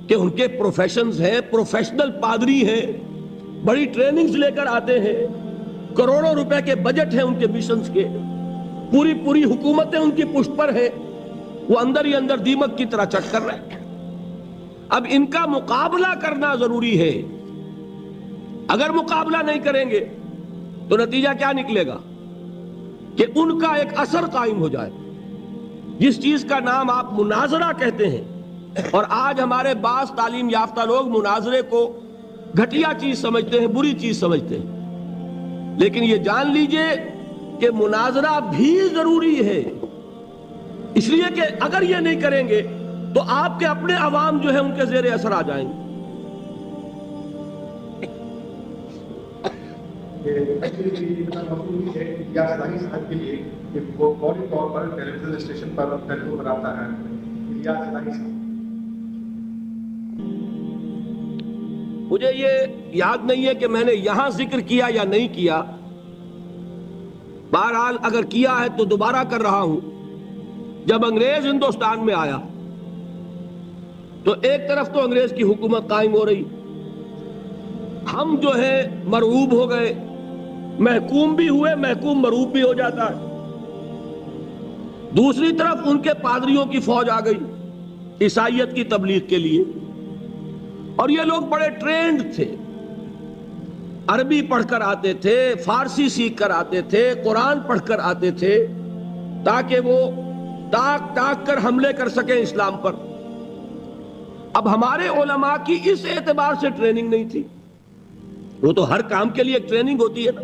کہ ان کے پروفیشنز ہیں، پروفیشنل پادری ہیں، بڑی ٹریننگز لے کر آتے ہیں، کروڑوں روپے کے بجٹ ہیں ان کے مشنز کے، پوری حکومتیں ان کی پشت پر ہیں. وہ اندر ہی اندر دیمک کی طرح چٹ کر رہے ہیں. اب ان کا مقابلہ کرنا ضروری ہے. اگر مقابلہ نہیں کریں گے تو نتیجہ کیا نکلے گا کہ ان کا ایک اثر قائم ہو جائے. جس چیز کا نام آپ مناظرہ کہتے ہیں، اور آج ہمارے بعض تعلیم یافتہ لوگ مناظرے کو گھٹیا چیز سمجھتے ہیں، بری چیز سمجھتے ہیں. لیکن یہ جان لیجئے کہ مناظرہ بھی ضروری ہے، اس لیے کہ اگر یہ نہیں کریں گے تو آپ کے اپنے عوام جو ہیں ان کے زیر اثر آ جائیں گے. مجھے یہ یاد نہیں ہے کہ میں نے یہاں ذکر کیا یا نہیں کیا. بہرحال اگر کیا ہے تو دوبارہ کر رہا ہوں. جب انگریز ہندوستان میں آیا تو ایک طرف تو انگریز کی حکومت قائم ہو رہی، ہم جو ہے مرعوب ہو گئے، محکوم بھی ہوئے، محکوم مرعوب بھی ہو جاتا ہے. دوسری طرف ان کے پادریوں کی فوج آ گئی عیسائیت کی تبلیغ کے لیے، اور یہ لوگ بڑے ٹرینڈ تھے، عربی پڑھ کر آتے تھے، فارسی سیکھ کر آتے تھے، قرآن پڑھ کر آتے تھے، تاکہ وہ ٹاک کر حملے کر سکیں اسلام پر. اب ہمارے علماء کی اس اعتبار سے ٹریننگ نہیں تھی. وہ تو ہر کام کے لیے ایک ٹریننگ ہوتی ہے نا.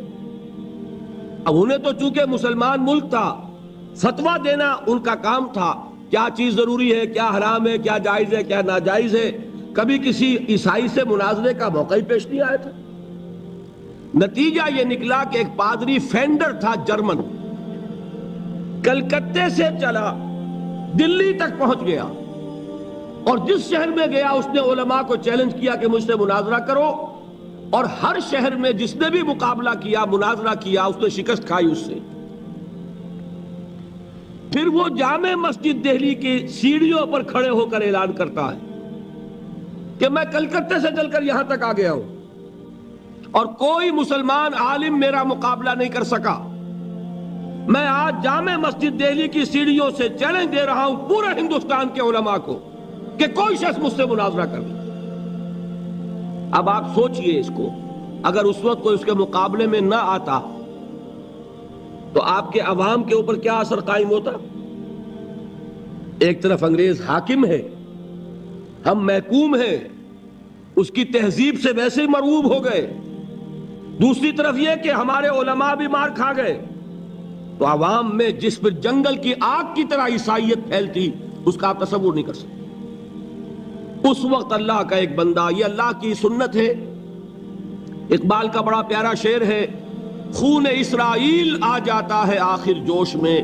اب انہیں تو چونکہ مسلمان ملک تھا، فتویٰ دینا ان کا کام تھا، کیا چیز ضروری ہے، کیا حرام ہے، کیا جائز ہے، کیا ناجائز ہے. کبھی کسی عیسائی سے مناظرے کا موقع ہی پیش نہیں آیا تھا. نتیجہ یہ نکلا کہ ایک پادری فینڈر تھا جرمن، کلکتے سے چلا دلی تک پہنچ گیا، اور جس شہر میں گیا اس نے علماء کو چیلنج کیا کہ مجھ سے مناظرہ کرو، اور ہر شہر میں جس نے بھی مقابلہ کیا، مناظرہ کیا، اس نے شکست کھائی اس سے. پھر وہ جامع مسجد دہلی کی سیڑھیوں پر کھڑے ہو کر اعلان کرتا ہے کہ میں کلکتے سے چل کر یہاں تک آ گیا ہوں اور کوئی مسلمان عالم میرا مقابلہ نہیں کر سکا. میں آج جامع مسجد دہلی کی سیڑھیوں سے چیلنج دے رہا ہوں پورے ہندوستان کے علماء کو کہ کوئی شخص مجھ سے مناظرہ کر لے. اب آپ سوچئے اس کو، اگر اس وقت کوئی اس کے مقابلے میں نہ آتا تو آپ کے عوام کے اوپر کیا اثر قائم ہوتا؟ ایک طرف انگریز حاکم ہے، ہم محکوم ہیں، اس کی تہذیب سے ویسے ہی مرعوب ہو گئے، دوسری طرف یہ کہ ہمارے علماء بھی مار کھا گئے، تو عوام میں جس پر جنگل کی آگ کی طرح عیسائیت پھیلتی، اس کا آپ تصور نہیں کر سکتے. اس وقت اللہ کا ایک بندہ، یہ اللہ کی سنت ہے، اقبال کا بڑا پیارا شعر ہے، خون اسرائیل آ جاتا ہے آخر جوش میں،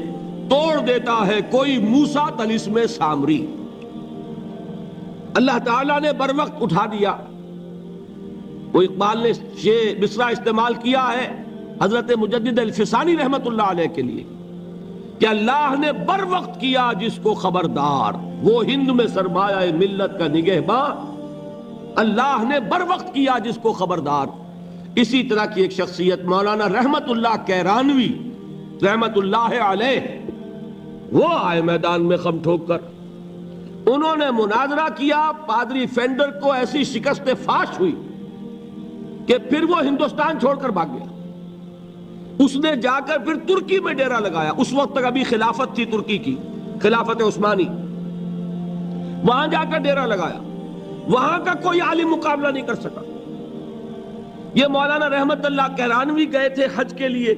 توڑ دیتا ہے کوئی موسیٰ طلسم سامری. اللہ تعالیٰ نے بر وقت اٹھا دیا. وہ اقبال نے یہ مصرع استعمال کیا ہے حضرت مجدد الفسانی رحمت اللہ علیہ کے لیے کہ اللہ نے بر وقت کیا جس کو خبردار، وہ ہند میں سرمایہ ملت کا نگہباں، اللہ نے بر وقت کیا جس کو خبردار. اسی طرح کی ایک شخصیت مولانا رحمت اللہ کیرانوی رحمت اللہ علیہ، وہ آئے میدان میں خم ٹھوک کر، انہوں نے مناظرہ کیا، پادری فینڈر کو ایسی شکست فاش ہوئی کہ پھر وہ ہندوستان چھوڑ کر بھاگ گیا. اس نے جا کر پھر ترکی میں ڈیرا لگایا. اس وقت تک ابھی خلافت تھی ترکی کی، خلافت عثمانی. وہاں جا کر ڈیرا لگایا، وہاں کا کوئی عالم مقابلہ نہیں کر سکا. یہ مولانا رحمت اللہ کہرانوی گئے تھے حج کے لیے،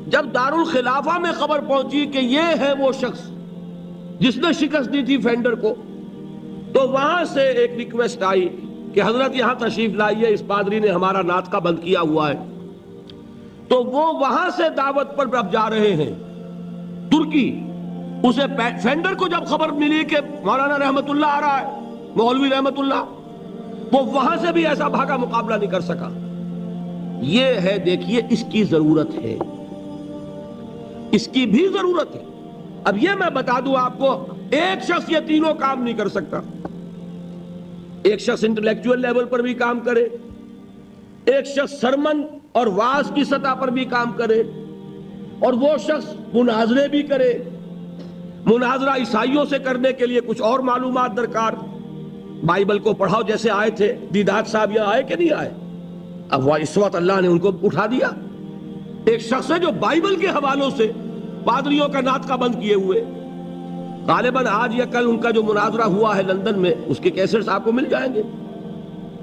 جب دارالخلافہ میں خبر پہنچی کہ یہ ہے وہ شخص جس نے شکست دی تھی فینڈر کو، تو وہاں سے ایک ریکویسٹ آئی کہ حضرت یہاں تشریف لائیے، اس پادری نے ہمارا ناطقہ بند کیا ہوا ہے۔ تو وہ وہاں سے دعوت پر اب جا رہے ہیں ترکی۔ اسے فینڈر کو جب خبر ملی کہ مولانا رحمت اللہ آ رہا ہے، مولوی رحمت اللہ، وہ وہاں سے بھی ایسا بھاگا، مقابلہ نہیں کر سکا۔ یہ ہے، دیکھیے اس کی ضرورت ہے، اس کی بھی ضرورت ہے۔ اب یہ میں بتا دوں آپ کو، ایک شخص یہ تینوں کام نہیں کر سکتا۔ ایک شخص انٹلیکچوئل لیول پر بھی کام کرے، ایک شخص سرمن اور واعظ کی سطح پر بھی کام کرے، اور وہ شخص مناظرے بھی کرے۔ مناظرہ عیسائیوں سے کرنے کے لیے کچھ اور معلومات درکار، بائبل کو پڑھاؤ جیسے آئے تھے۔ دیدات صاحب یہاں آئے کہ نہیں آئے؟ اب وہ اس وقت اللہ نے ان کو اٹھا دیا۔ ایک شخص ہے جو بائبل کے حوالوں سے پادریوں کا ناطقہ بند کیے ہوئے۔ غالباً آج یا کل ان کا جو مناظرہ ہوا ہے لندن میں، اس کے کیسٹس آپ کو مل جائیں گے۔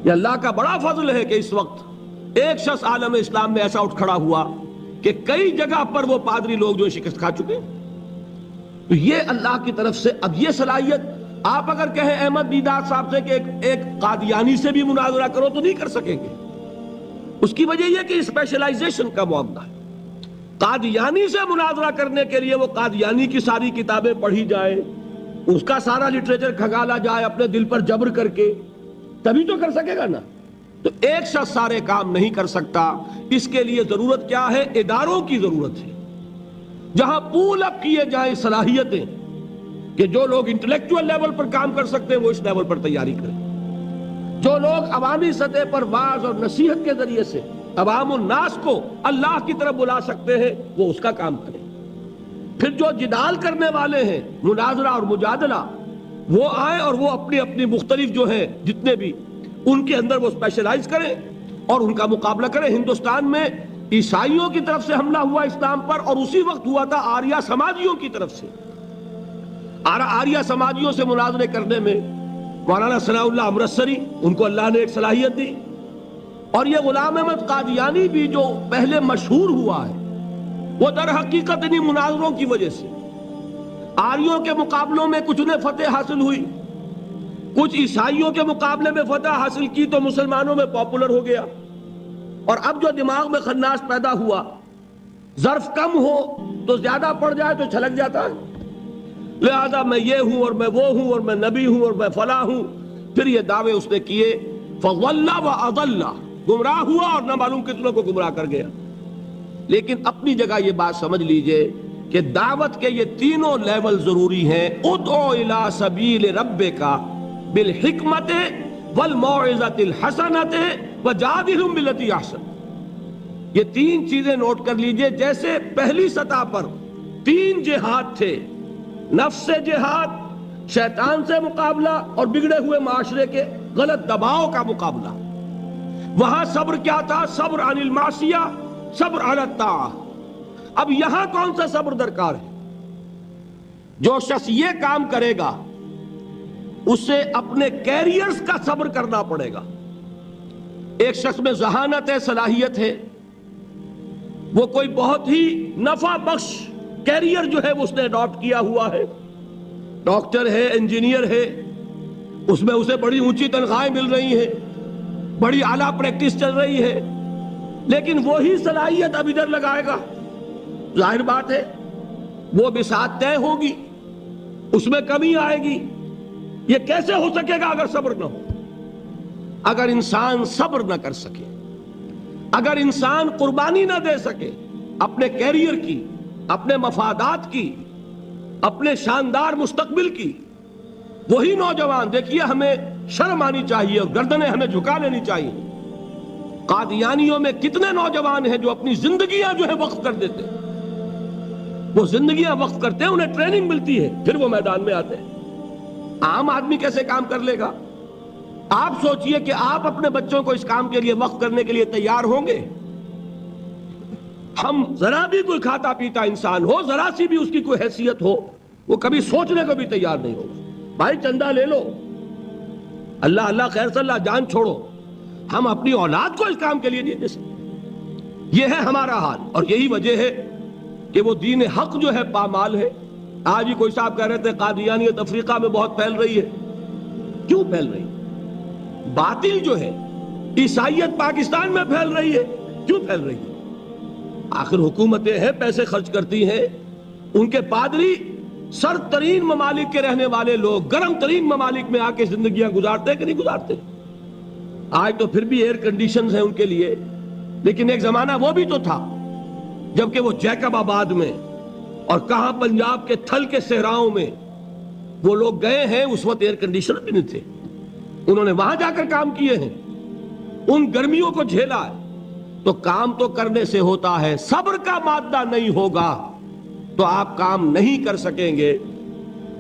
یہ اللہ کا بڑا فضل ہے کہ اس وقت ایک شخص عالم اسلام میں ایسا اٹھ کھڑا ہوا کہ کئی جگہ پر وہ پادری لوگ جو شکست کھا چکے۔ تو یہ اللہ کی طرف سے اب یہ صلاحیت، آپ اگر کہیں احمد دیدات صاحب سے کہ ایک قادیانی سے بھی مناظرہ کرو تو نہیں کر سکیں گے۔ اس کی وجہ یہ کہ اسپیشلائزیشن کا معاملہ ہے۔ قادیانی سے مناظرہ کرنے کے لیے وہ قادیانی کی ساری کتابیں پڑھی جائے، اس کا سارا لٹریچر کھنگالا جائے اپنے دل پر جبر کر کے، تبھی تو کر سکے گا نا۔ تو ایک شخص سارے کام نہیں کر سکتا۔ اس کے لیے ضرورت کیا ہے؟ اداروں کی ضرورت ہے، جہاں پول اپ کیے جائیں صلاحیتیں، کہ جو لوگ انٹلیکچوئل لیول پر کام کر سکتے ہیں وہ اس لیول پر تیاری کریں، جو لوگ عوامی سطح پر واعظ اور نصیحت کے ذریعے سے عوام الناس کو اللہ کی طرف بلا سکتے ہیں وہ اس کا کام کریں۔ پھر جو جدال کرنے والے ہیں، مناظرہ اور مجادلہ، وہ آئیں اور وہ اپنی اپنی مختلف جو ہیں جتنے بھی ان کے اندر وہ اسپیشلائز کریں اور ان کا مقابلہ کریں۔ ہندوستان میں عیسائیوں کی طرف سے حملہ ہوا اسلام پر، اور اسی وقت ہوا تھا آریہ سماجیوں کی طرف سے۔ آریہ سماجیوں سے مناظرے کرنے میں مولانا ثناء اللہ امرتسری، ان کو اللہ نے ایک صلاحیت دی، اور یہ غلام احمد قادیانی بھی جو پہلے مشہور ہوا ہے وہ در حقیقت انہی مناظروں کی وجہ سے۔ آریوں کے مقابلوں میں کچھ انہیں فتح حاصل ہوئی، کچھ عیسائیوں کے مقابلے میں فتح حاصل کی تو مسلمانوں میں پاپولر ہو گیا۔ اور اب جو دماغ میں خناس پیدا ہوا، ظرف کم ہو تو زیادہ پڑ جائے تو چھلک جاتا ہے، لہذا میں یہ ہوں اور میں وہ ہوں اور میں نبی ہوں اور میں فلاں ہوں۔ پھر یہ دعوے اس نے کیے، فضل واضل، گمراہ ہوا اور نہ معلوم کتنوں کو گمراہ کر گیا۔ لیکن اپنی جگہ یہ بات سمجھ لیجئے کہ دعوت کے یہ تینوں لیول ضروری ہیں۔ ادعو الی سبیل ربک بالحکمت والموعظۃ الحسنۃ وجادلھم باللتی احسن۔ یہ تین چیزیں نوٹ کر لیجئے۔ جیسے پہلی سطح پر تین جہاد تھے، نفس سے جہاد، شیطان سے مقابلہ، اور بگڑے ہوئے معاشرے کے غلط دباؤ کا مقابلہ۔ وہاں صبر کیا تھا؟ صبر عن المعصیہ، صبر علی الطاعہ۔ اب یہاں کون سا صبر درکار ہے؟ جو شخص یہ کام کرے گا اسے اپنے کیریئرز کا صبر کرنا پڑے گا۔ ایک شخص میں ذہانت ہے، صلاحیت ہے، وہ کوئی بہت ہی نفع بخش کیریئر جو ہے وہ اس نے اڈاپٹ کیا ہوا ہے، ڈاکٹر ہے، انجینئر ہے، اس میں اسے بڑی اونچی تنخواہیں مل رہی ہیں، بڑی اعلیٰ پریکٹس چل رہی ہے، لیکن وہی صلاحیت اب ادھر لگائے گا، ظاہر بات ہے وہ بساط طے ہوگی، اس میں کمی آئے گی۔ یہ کیسے ہو سکے گا اگر صبر نہ ہو؟ اگر انسان صبر نہ کر سکے، اگر انسان قربانی نہ دے سکے اپنے کیریئر کی، اپنے مفادات کی، اپنے شاندار مستقبل کی، وہی نوجوان، دیکھیے ہمیں شرم آنی چاہیے اور گردنیں ہمیں جھکا لینی چاہیے۔ قادیانیوں میں کتنے نوجوان ہیں جو اپنی زندگیاں جو ہے وقف کر دیتے ہیں، وہ زندگیاں وقف کرتے ہیں، انہیں ٹریننگ ملتی ہے، پھر وہ میدان میں آتے ہیں۔ عام آدمی کیسے کام کر لے گا؟ آپ سوچئے کہ آپ اپنے بچوں کو اس کام کے لیے وقف کرنے کے لیے تیار ہوں گے؟ ہم ذرا بھی کوئی کھاتا پیتا انسان ہو، ذرا سی بھی اس کی کوئی حیثیت ہو، وہ کبھی سوچنے کو بھی تیار نہیں ہوگا۔ بھائی چندہ لے لو، اللہ اللہ خیر صلی اللہ، جان چھوڑو۔ ہم اپنی اولاد کو اس کام کے لیے نہیں دے سکتے. یہ ہے ہمارا حال، اور یہی وجہ ہے کہ وہ دین حق جو ہے پامال ہے. آج ہی کوئی صاحب کہہ رہے تھے قادیانیت افریقہ میں بہت پھیل رہی ہے. کیوں پھیل رہی ہے؟ باطل جو ہے عیسائیت پاکستان میں پھیل رہی ہے. کیوں پھیل رہی ہے؟ آخر حکومتیں ہیں، پیسے خرچ کرتی ہیں، ان کے پادری سر ترین ممالک کے رہنے والے لوگ گرم ترین ممالک میں آ کے زندگیاں گزارتے کہ نہیں گزارتے؟ آج تو پھر بھی ایئر کنڈیشنز ہیں ان کے لیے، لیکن ایک زمانہ وہ بھی تو تھا جبکہ وہ جیکب آباد میں اور کہاں پنجاب کے تھل کے صحراؤں میں وہ لوگ گئے ہیں، اس وقت ایئر کنڈیشنر بھی نہیں تھے. انہوں نے وہاں جا کر کام کیے ہیں، ان گرمیوں کو جھیلا ہے. تو کام تو کرنے سے ہوتا ہے، صبر کا مادہ نہیں ہوگا تو آپ کام نہیں کر سکیں گے.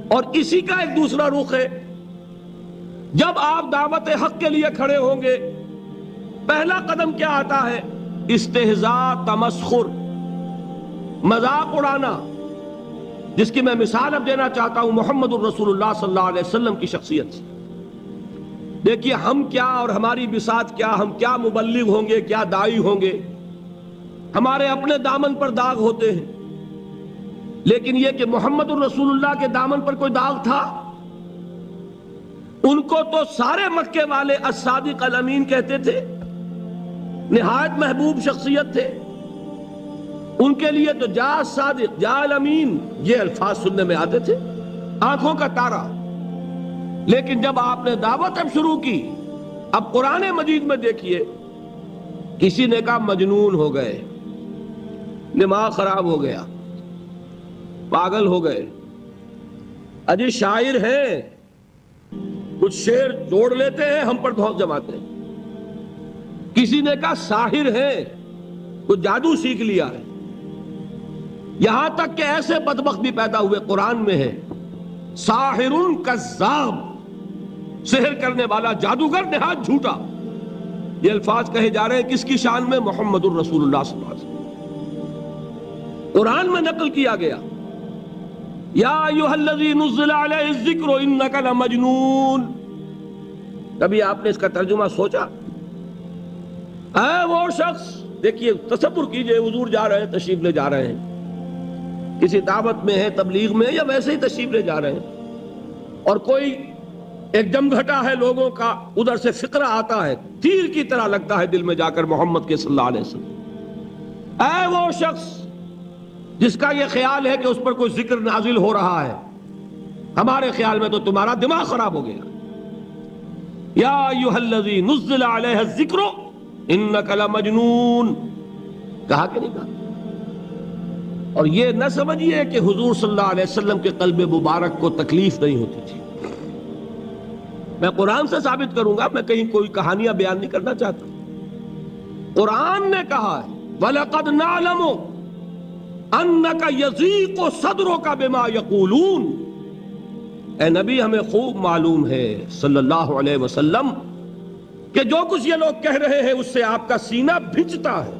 اور اسی کا ایک دوسرا رخ ہے، جب آپ دعوت حق کے لیے کھڑے ہوں گے پہلا قدم کیا آتا ہے؟ استہزاء، تمسخر، مذاق اڑانا، جس کی میں مثال اب دینا چاہتا ہوں محمد الرسول اللہ صلی اللہ علیہ وسلم کی شخصیت سے. دیکھیے ہم کیا اور ہماری بساط کیا، ہم کیا مبلغ ہوں گے، کیا داعی ہوں گے، ہمارے اپنے دامن پر داغ ہوتے ہیں، لیکن یہ کہ محمد الرسول اللہ کے دامن پر کوئی داغ تھا؟ ان کو تو سارے مکے والے الصادق الامین کہتے تھے، نہایت محبوب شخصیت تھے. ان کے لیے تو جا صادق، جا الامین، یہ الفاظ سننے میں آتے تھے، آنکھوں کا تارا. لیکن جب آپ نے دعوت اب شروع کی، اب قرآن مجید میں دیکھیے کسی نے کہا مجنون ہو گئے، دماغ خراب ہو گیا، پاگل ہو گئے، اجی شاعر ہیں، کچھ شعر جوڑ لیتے ہیں، ہم پر بہت جماتے ہیں. کسی نے کہا ساحر ہے، کچھ جادو سیکھ لیا ہے. یہاں تک کہ ایسے بدبخت بھی پیدا ہوئے، قرآن میں ہے ساحر کذاب، سحر کرنے والا جادوگر نہایت جھوٹا. یہ الفاظ کہے جا رہے ہیں کس کی شان میں؟ محمد الرسول اللہ صلی اللہ علیہ وسلم. قرآن میں نقل کیا گیا یا ایھا الذی نزل علیہ الذکر انک لمجنون. کبھی آپ نے اس کا ترجمہ سوچا؟ اے وہ شخص، دیکھیے تصور کیجئے حضور جا رہے ہیں، تشریف لے جا رہے ہیں، کسی دعوت میں ہے، تبلیغ میں، یا ویسے ہی تشریف لے جا رہے ہیں، اور کوئی ایک جمگھٹا ہے لوگوں کا، ادھر سے فقرہ آتا ہے، تیر کی طرح لگتا ہے دل میں جا کر محمد کے صلی اللہ علیہ وسلم. اے وہ شخص جس کا یہ خیال ہے کہ اس پر کوئی ذکر نازل ہو رہا ہے، ہمارے خیال میں تو تمہارا دماغ خراب ہو گیا. یا ایھا الذی نزل علیہ الذکر انک لمجنون، کہا کہ نہیں کہا؟ اور یہ نہ سمجھیے کہ حضور صلی اللہ علیہ وسلم کے قلب مبارک کو تکلیف نہیں ہوتی تھی. میں قرآن سے ثابت کروں گا، میں کہیں کوئی کہانیاں بیان نہیں کرنا چاہتا. قرآن نے کہا ہے وَلَقَدْ نَعْلَمُ أَنَّكَ يَضِيقُ صَدْرُكَ بِمَا يَقُولُونَ. اے نبی ہمیں خوب معلوم ہے صلی اللہ علیہ وسلم کہ جو کچھ یہ لوگ کہہ رہے ہیں اس سے آپ کا سینہ بھنجتا ہے،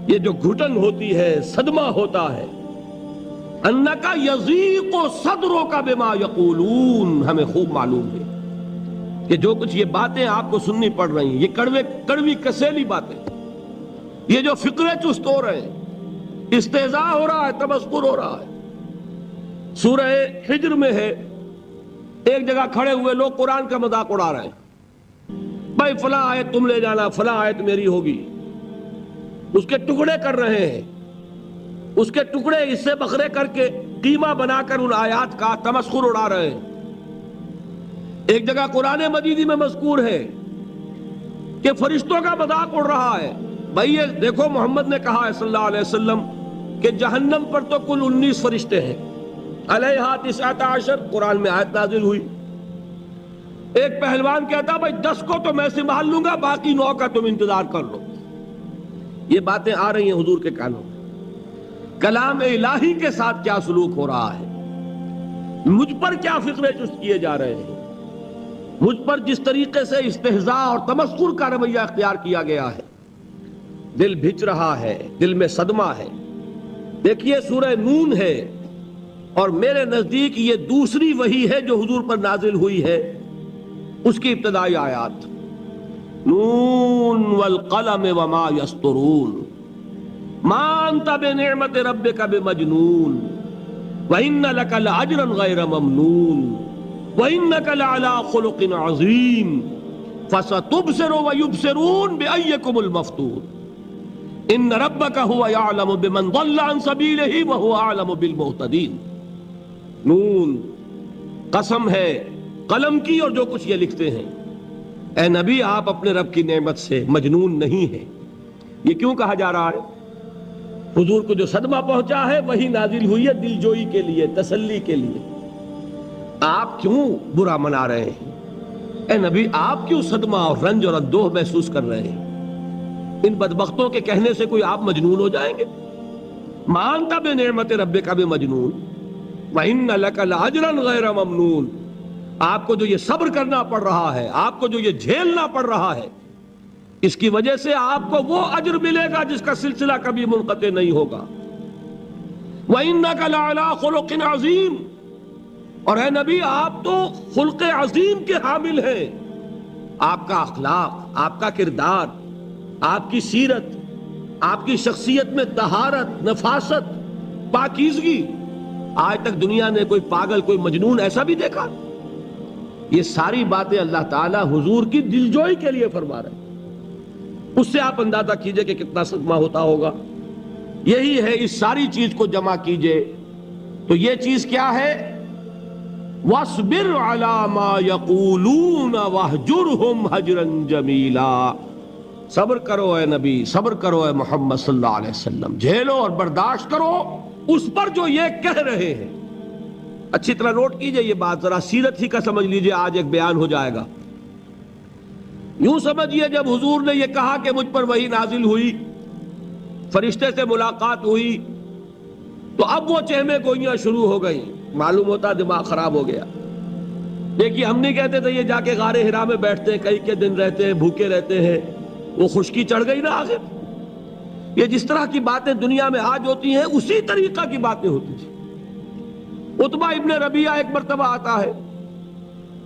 یہ جو گھٹن ہوتی ہے، صدمہ ہوتا ہے. انکا یضیق صدرک بما یقولون، ہمیں خوب معلوم ہے کہ جو کچھ یہ باتیں آپ کو سننی پڑ رہی ہیں، یہ کڑوی کسیلی باتیں، یہ جو فقرے چست ہو رہے ہیں، استہزاء ہو رہا ہے، تمسخر ہو رہا ہے. سورہ حجر میں ہے، ایک جگہ کھڑے ہوئے لوگ قرآن کا مذاق اڑا رہے ہیں، بھائی فلاں آیت تم لے جانا، فلاں آیت میری ہوگی، اس کے ٹکڑے کر رہے ہیں، اس کے ٹکڑے حصے بکھرے کر کے قیمہ بنا کر ان آیات کا تمسخر اڑا رہے ہیں. ایک جگہ قرآن مجیدی میں مذکور ہے کہ فرشتوں کا مذاق اڑ رہا ہے. بھائی یہ دیکھو محمد نے کہا ہے صلی اللہ علیہ وسلم کہ جہنم پر تو کل 19 فرشتے ہیں، علیہا 19 قرآن میں آیت نازل ہوئی. ایک پہلوان کہتا بھائی 10 کو تو میں سنبھال لوں گا، باقی 9 کا تم انتظار کر لو. یہ باتیں آ رہی ہیں حضور کے کانوں میں. کلام الہی کے ساتھ کیا سلوک ہو رہا ہے، مجھ پر کیا فقرے چست کیے جا رہے ہیں، مجھ پر جس طریقے سے استہزاء اور تمسخر کا رویہ اختیار کیا گیا ہے، دل بھج رہا ہے، دل میں صدمہ ہے. دیکھیے سورہ نون ہے، اور میرے نزدیک یہ دوسری وحی ہے جو حضور پر نازل ہوئی ہے، اس کی ابتدائی آیات. نون والقلم وما یسطرون ما انت بنعمت ربک بمجنون وَإِنَّ لَكَ لَأَجْرًا غَيْرَ مَمْنُونٍ وَإِنَّكَ لَعَلَىٰ خُلُقٍ عَظِيمٍ فَسَتُبْصِرُ وَيُبْصِرُونَ بِأَيِّكُمُ الْمَفْتُونُ إِنَّ رَبَّكَ هُوَ يَعْلَمُ بِمَنْ ضَلَّ عَنْ سَبِيلِهِ وَهُوَ أَعْلَمُ بِالْمُهْتَدِينَ۔ نون، قسم ہے قلم کی اور جو کچھ یہ لکھتے ہیں۔ اے نبی، آپ اپنے رب کی نعمت سے مجنون نہیں ہیں۔ یہ کیوں کہا جا رہا ہے؟ حضور کو جو صدمہ پہنچا ہے وہی نازل ہوئی ہے دل جوئی کے لیے، تسلی کے لیے۔ آپ کیوں برا منا رہے ہیں؟ اے نبی، آپ کیوں صدمہ اور رنج اور اندوہ محسوس کر رہے ہیں؟ ان بدبختوں کے کہنے سے کوئی آپ مجنون ہو جائیں گے؟ مَا أَنْتَ بِنِعْمَتِ رَبِّكَ بِمَجْنُونٍ وَإِنَّ لَكَ لَأَجْرًا غَيْرَ مَمْنُونٍ۔ آپ کو جو یہ صبر کرنا پڑ رہا ہے، آپ کو جو یہ جھیلنا پڑ رہا ہے، اس کی وجہ سے آپ کو وہ اجر ملے گا جس کا سلسلہ کبھی منقطع نہیں ہوگا۔ وَإِنَّكَ لَعَلَىٰ خُلُقٍ عَظِيمٍ، اور اے نبی، آپ تو خلق عظیم کے حامل ہیں۔ آپ کا اخلاق، آپ کا کردار، آپ کی سیرت، آپ کی شخصیت میں طہارت، نفاست، پاکیزگی، آج تک دنیا نے کوئی پاگل، کوئی مجنون ایسا بھی دیکھا؟ یہ ساری باتیں اللہ تعالیٰ حضور کی دلجوئی کے لیے فرما رہے ہیں۔ اس سے آپ اندازہ کیجئے کہ کتنا صدمہ ہوتا ہوگا۔ یہی ہے، اس ساری چیز کو جمع کیجئے تو یہ چیز کیا ہے؟ وَاصْبِرْ عَلَىٰ مَا يَقُولُونَ وَاهْجُرْهُمْ هَجْرًا جَمِيلًا۔ صبر کرو اے نبی، صبر کرو اے محمد صلی اللہ علیہ وسلم، جھیلو اور برداشت کرو اس پر جو یہ کہہ رہے ہیں۔ اچھی طرح نوٹ کیجئے یہ بات، ذرا سیرت ہی کا سمجھ لیجئے، آج ایک بیان ہو جائے گا۔ یوں سمجھیے، جب حضور نے یہ کہا کہ مجھ پر وحی نازل ہوئی، فرشتے سے ملاقات ہوئی، تو اب وہ چہمے گوئیاں شروع ہو گئیں۔ معلوم ہوتا دماغ خراب ہو گیا۔ دیکھیے، ہم نہیں کہتے تھے یہ جا کے غار حرا میں بیٹھتے ہیں، کئی کے دن رہتے ہیں، بھوکے رہتے ہیں، وہ خشکی چڑھ گئی نا آخر۔ یہ جس طرح کی باتیں دنیا میں آج ہوتی ہیں اسی طریقہ کی باتیں ہوتی تھی۔ عتبہ ابن ربیعہ ایک مرتبہ آتا ہے،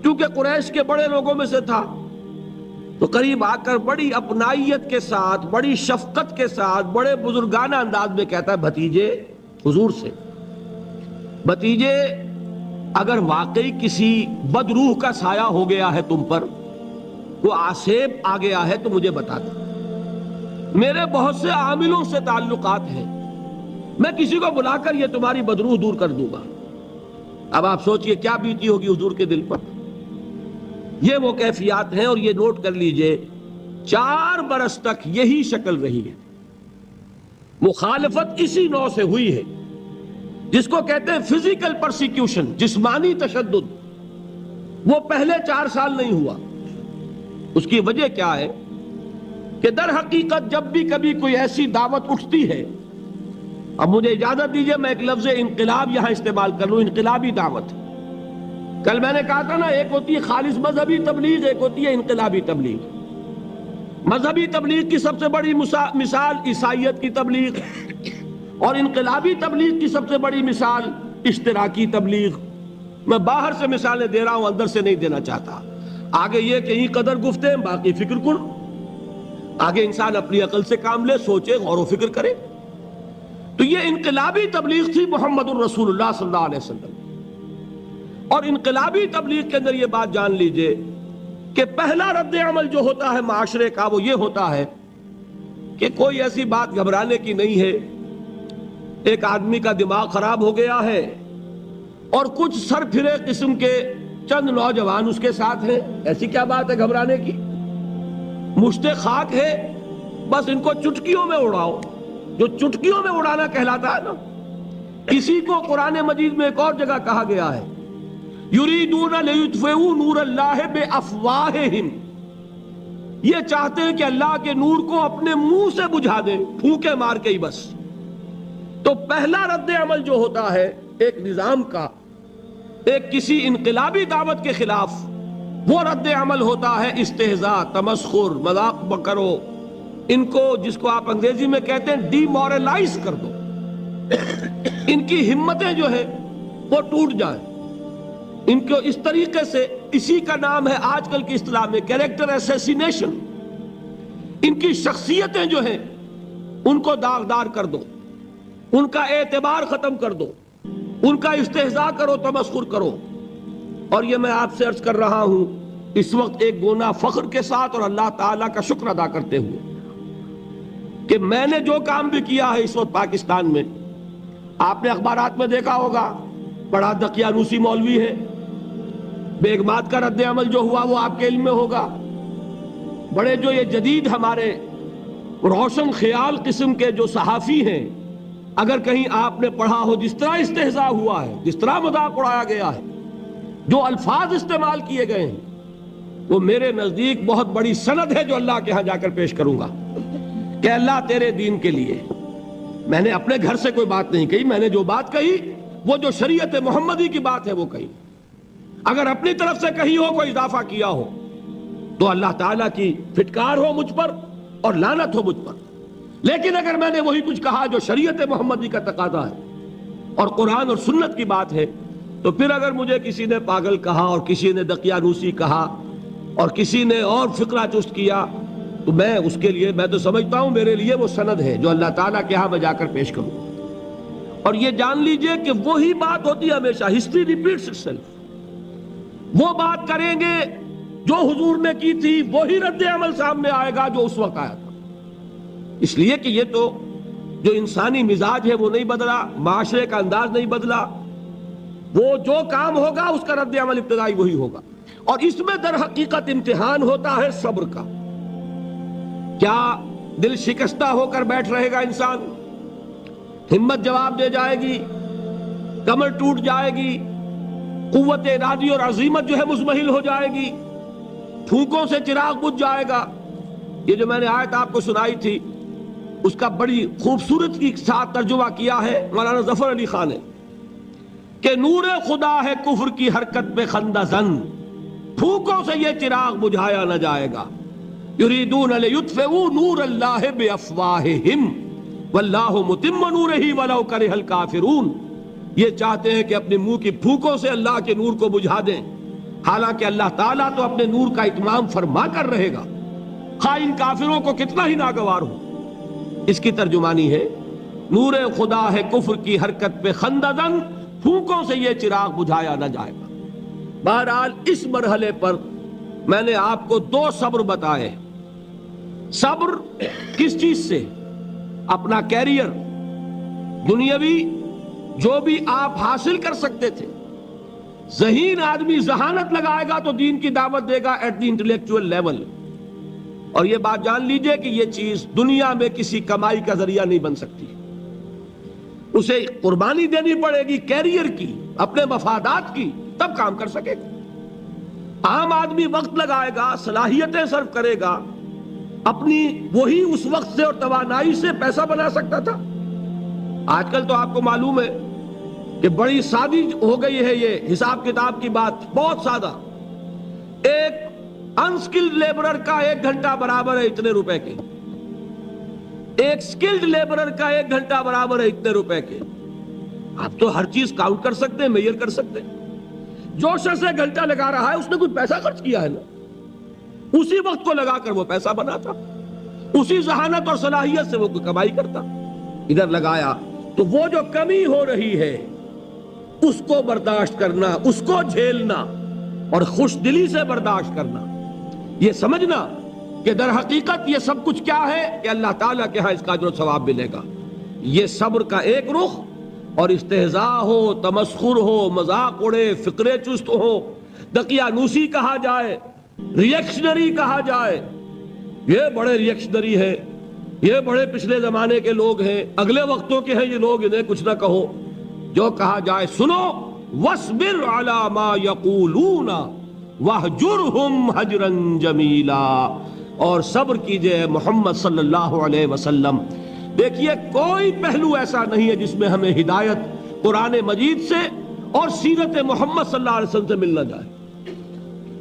چونکہ قریش کے بڑے لوگوں میں سے تھا، تو قریب آ کر بڑی اپنائیت کے ساتھ، بڑی شفقت کے ساتھ، بڑے بزرگانہ انداز میں کہتا ہے بھتیجے، حضور سے، بھتیجے، اگر واقعی کسی بدروح کا سایہ ہو گیا ہے تم پر، وہ آسیب آ گیا ہے تو مجھے بتا دو۔ میرے بہت سے عاملوں سے تعلقات ہیں، میں کسی کو بلا کر یہ تمہاری بدروح دور کر دوں گا۔ اب آپ سوچئے کیا بیتی ہوگی حضور کے دل پر۔ یہ وہ کیفیات ہیں، اور یہ نوٹ کر لیجئے 4 برس تک یہی شکل رہی ہے۔ مخالفت اسی نوع سے ہوئی ہے جس کو کہتے ہیں فزیکل پرسیکیوشن، جسمانی تشدد۔ وہ پہلے 4 سال نہیں ہوا۔ اس کی وجہ کیا ہے کہ در حقیقت جب بھی کبھی کوئی ایسی دعوت اٹھتی ہے، اب مجھے اجازت دیجئے میں ایک لفظ انقلاب یہاں استعمال کر لوں، انقلابی دعوت۔ کل میں نے کہا تھا نا، ایک ہوتی ہے خالص مذہبی تبلیغ، ایک ہوتی ہے انقلابی تبلیغ۔ مذہبی تبلیغ کی سب سے بڑی مثال عیسائیت کی تبلیغ، اور انقلابی تبلیغ کی سب سے بڑی مثال اشتراکی تبلیغ۔ میں باہر سے مثالیں دے رہا ہوں، اندر سے نہیں دینا چاہتا۔ آگے یہ کہ ہی قدر گفتے ہیں، باقی فکر کن۔ آگے انسان اپنی عقل سے کام لے، سوچے، غور و فکر کرے۔ تو یہ انقلابی تبلیغ تھی محمد الرسول اللہ صلی اللہ علیہ وسلم۔ اور انقلابی تبلیغ کے اندر یہ بات جان لیجئے کہ پہلا رد عمل جو ہوتا ہے معاشرے کا، وہ یہ ہوتا ہے کہ کوئی ایسی بات گھبرانے کی نہیں ہے، ایک آدمی کا دماغ خراب ہو گیا ہے اور کچھ سر پھرے قسم کے چند نوجوان اس کے ساتھ ہیں، ایسی کیا بات ہے گھبرانے کی؟ مشت خاک ہے، بس ان کو چٹکیوں میں اڑاؤ۔ جو چٹکیوں میں اڑانا کہلاتا ہے نا، اسی کو قرآن مجید میں ایک اور جگہ کہا گیا ہے، یریدون لیطفئوا نور اللہ بافواہہم۔ یہ چاہتے ہیں کہ اللہ کے نور کو اپنے منہ سے بجھا دیں، پھونکے مار کے ہی بس۔ تو پہلا رد عمل جو ہوتا ہے ایک نظام کا، ایک کسی انقلابی دعوت کے خلاف، وہ رد عمل ہوتا ہے استہزاء، تمسخر، مذاق کرو، ان کو جس کو آپ انگریزی میں کہتے ہیں ڈی مورلائز کر دو، ان کی ہمتیں جو ہیں وہ ٹوٹ جائیں، ان کو اس طریقے سے، اسی کا نام ہے آج کل کی اصطلاح میں کیریکٹر اسیسینیشن، ان کی شخصیتیں جو ہیں ان کو داغدار کر دو، ان کا اعتبار ختم کر دو، ان کا استہزاء کرو، تمسخر کرو۔ اور یہ میں آپ سے عرض کر رہا ہوں اس وقت ایک گونا فخر کے ساتھ اور اللہ تعالیٰ کا شکر ادا کرتے ہوئے کہ میں نے جو کام بھی کیا ہے اس وقت پاکستان میں، آپ نے اخبارات میں دیکھا ہوگا، بڑا دقیانوسی مولوی ہے، بیگمات کا رد عمل جو ہوا وہ آپ کے علم میں ہوگا، بڑے جو یہ جدید ہمارے روشن خیال قسم کے جو صحافی ہیں، اگر کہیں آپ نے پڑھا ہو جس طرح استہزاء ہوا ہے، جس طرح مذاق اڑایا گیا ہے، جو الفاظ استعمال کیے گئے ہیں، وہ میرے نزدیک بہت بڑی سند ہے جو اللہ کے ہاں جا کر پیش کروں گا کہ اللہ تیرے دین کے لیے۔ میں نے اپنے گھر سے کوئی بات نہیں کہی، میں نے جو بات کہی وہ جو شریعت محمدی کی بات ہے وہ کہی۔ اگر اپنی طرف سے کہی ہو، کوئی اضافہ کیا ہو، تو اللہ تعالیٰ کی پھٹکار ہو مجھ پر اور لعنت ہو مجھ پر۔ لیکن اگر میں نے وہی کچھ کہا جو شریعت محمدی کا تقاضا ہے اور قرآن اور سنت کی بات ہے، تو پھر اگر مجھے کسی نے پاگل کہا اور کسی نے دقیانوسی کہا اور کسی نے اور فقرہ چست کیا، تو میں اس کے لیے، میں تو سمجھتا ہوں میرے لیے وہ سند ہے جو اللہ تعالیٰ کے ہاں میں جا کر پیش کروں۔ اور یہ جان لیجئے کہ وہی بات ہوتی ہے ہمیشہ، ہسٹری ریپیٹس اٹسیلف۔ وہ بات کریں گے جو حضور نے کی تھی، وہی رد عمل سامنے آئے گا جو اس وقت آیا تھا۔ اس لیے کہ یہ تو جو انسانی مزاج ہے وہ نہیں بدلا، معاشرے کا انداز نہیں بدلا، وہ جو کام ہوگا اس کا رد عمل ابتدائی وہی ہوگا۔ اور اس میں در حقیقت امتحان ہوتا ہے صبر کا۔ کیا دل شکستہ ہو کر بیٹھ رہے گا انسان؟ ہمت جواب دے جائے گی، کمر ٹوٹ جائے گی، قوت ارادی اور عزیمت جو ہے مزمحل ہو جائے گی، پھونکوں سے چراغ بجھ جائے گا۔ یہ جو میں نے آیت آپ کو سنائی تھی اس کا بڑی خوبصورت کے ساتھ ترجمہ کیا ہے مولانا ظفر علی خان نے کہ نور خدا ہے کفر کی حرکت پہ خندہ زن، پھونکوں سے یہ چراغ بجھایا نہ جائے گا۔ یریدون لیطفئوا نور اللہ بافواہہم واللہ متم نورہ ولو کرہ الکافرون۔ یہ چاہتے ہیں کہ اپنے منہ کی پھونکوں سے اللہ کے نور کو بجھا دیں، حالانکہ اللہ تعالیٰ تو اپنے نور کا اتمام فرما کر رہے گا، خواہ ان کافروں کو کتنا ہی ناگوار ہو۔ اس کی ترجمانی ہے نور خدا ہے کفر کی حرکت پہ خندہ زن، پھونکوں سے یہ چراغ بجھایا نہ جائے گا۔ بہرحال اس مرحلے پر میں نے آپ کو دو صبر بتائے۔ صبر کس چیز سے؟ اپنا کیریئر دنیاوی جو بھی آپ حاصل کر سکتے تھے۔ ذہین آدمی ذہانت لگائے گا تو دین کی دعوت دے گا ایٹ دی انٹلیکچوئل لیول۔ اور یہ بات جان لیجئے کہ یہ چیز دنیا میں کسی کمائی کا ذریعہ نہیں بن سکتی، اسے قربانی دینی پڑے گی کیریئر کی، اپنے مفادات کی، تب کام کر سکے گا۔ عام آدمی وقت لگائے گا، صلاحیتیں صرف کرے گا، اپنی وہی اس وقت سے اور توانائی سے پیسہ بنا سکتا تھا۔ آج کل تو آپ کو معلوم ہے کہ بڑی سادی ہو گئی ہے یہ حساب کتاب کی بات، بہت سادہ۔ ایک انسکلڈ لیبرر کا 1 گھنٹہ برابر ہے اتنے روپے کے، ایک سکلڈ لیبرر کا 1 گھنٹہ برابر ہے اتنے روپے کے۔ آپ تو ہر چیز کاؤنٹ کر سکتے ہیں، میئر کر سکتے ہیں۔ جو شخص 1 گھنٹہ لگا رہا ہے اس نے کوئی پیسہ خرچ کیا ہے نا، اسی وقت کو لگا کر وہ پیسہ بناتا، اسی ذہانت اور صلاحیت سے وہ کوئی کمائی کرتا۔ ادھر لگایا تو وہ جو کمی ہو رہی ہے اس کو برداشت کرنا، اس کو جھیلنا اور خوش دلی سے برداشت کرنا، یہ سمجھنا کہ در حقیقت یہ سب کچھ کیا ہے کہ اللہ تعالیٰ کے ہاں اس کا اجر و ثواب ملے گا۔ یہ صبر کا ایک رخ، اور استہزاء ہو، تمسخر ہو، مذاق اڑے، فقرے چست ہو، دقیانوسی کہا جائے، ریئیکشنری کہا جائے، یہ بڑے ریئیکشنری ہیں، یہ بڑے پچھلے زمانے کے لوگ ہیں، اگلے وقتوں کے ہیں یہ لوگ، انہیں کچھ نہ کہو۔ جو کہا جائے سنو، وَاصْبِرْ عَلَى مَا يَقُولُونَ وَاهْجُرْهُمْ هَجْرًا جَمِيلًا، اور صبر کیجئے محمد صلی اللہ علیہ وسلم۔ دیکھیے کوئی پہلو ایسا نہیں ہے جس میں ہمیں ہدایت قرآن مجید سے اور سیرت محمد صلی اللہ علیہ وسلم سے مل نہ جائے۔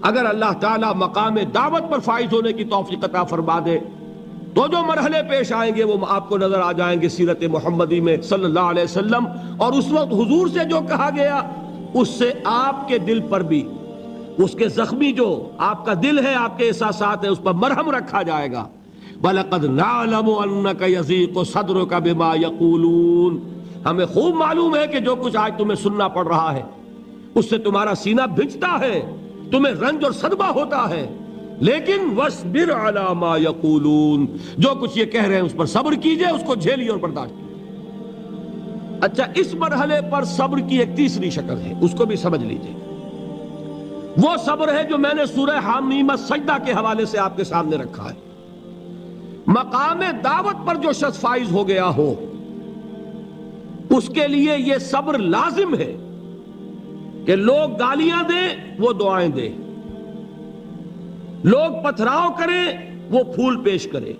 اگر اللہ تعالیٰ مقام دعوت پر فائز ہونے کی توفیق عطا فرما دے تو جو مرحلے پیش آئیں گے وہ آپ کو نظر آ جائیں گے سیرت محمدی میں صلی اللہ علیہ وسلم، اور اس وقت حضور سے جو کہا گیا اس سے آپ کے دل پر بھی، اس کے زخمی جو آپ کا دل ہے، آپ کے احساسات ہیں، اس پر مرہم رکھا جائے گا۔ وَلَقَدْ نَعْلَمُ أَنَّكَ يَضِيقُ صَدْرُكَ بِمَا يَقُولُونَ، ہمیں خوب معلوم ہے کہ جو کچھ آج تمہیں سننا پڑ رہا ہے اس سے تمہارا سینہ بھنجتا ہے، تمہیں رنج اور صدمہ ہوتا ہے، لیکن وَاصْبِرْ عَلَى مَا يَقُولُونَ، جو کچھ یہ کہہ رہے ہیں اس پر صبر کیجئے، اس کو جھیلیے اور برداشت کیجئے۔ اچھا، اس مرحلے پر صبر کی ایک تیسری شکل ہے، اس کو بھی سمجھ لیجئے۔ وہ صبر ہے جو میں نے سورہ حامیم السجدہ کے حوالے سے آپ کے سامنے رکھا ہے۔ مقام دعوت پر جو شخص فائز ہو گیا ہو اس کے لیے یہ صبر لازم ہے کہ لوگ گالیاں دیں وہ دعائیں دیں، لوگ پتھراؤ کریں وہ پھول پیش کرے،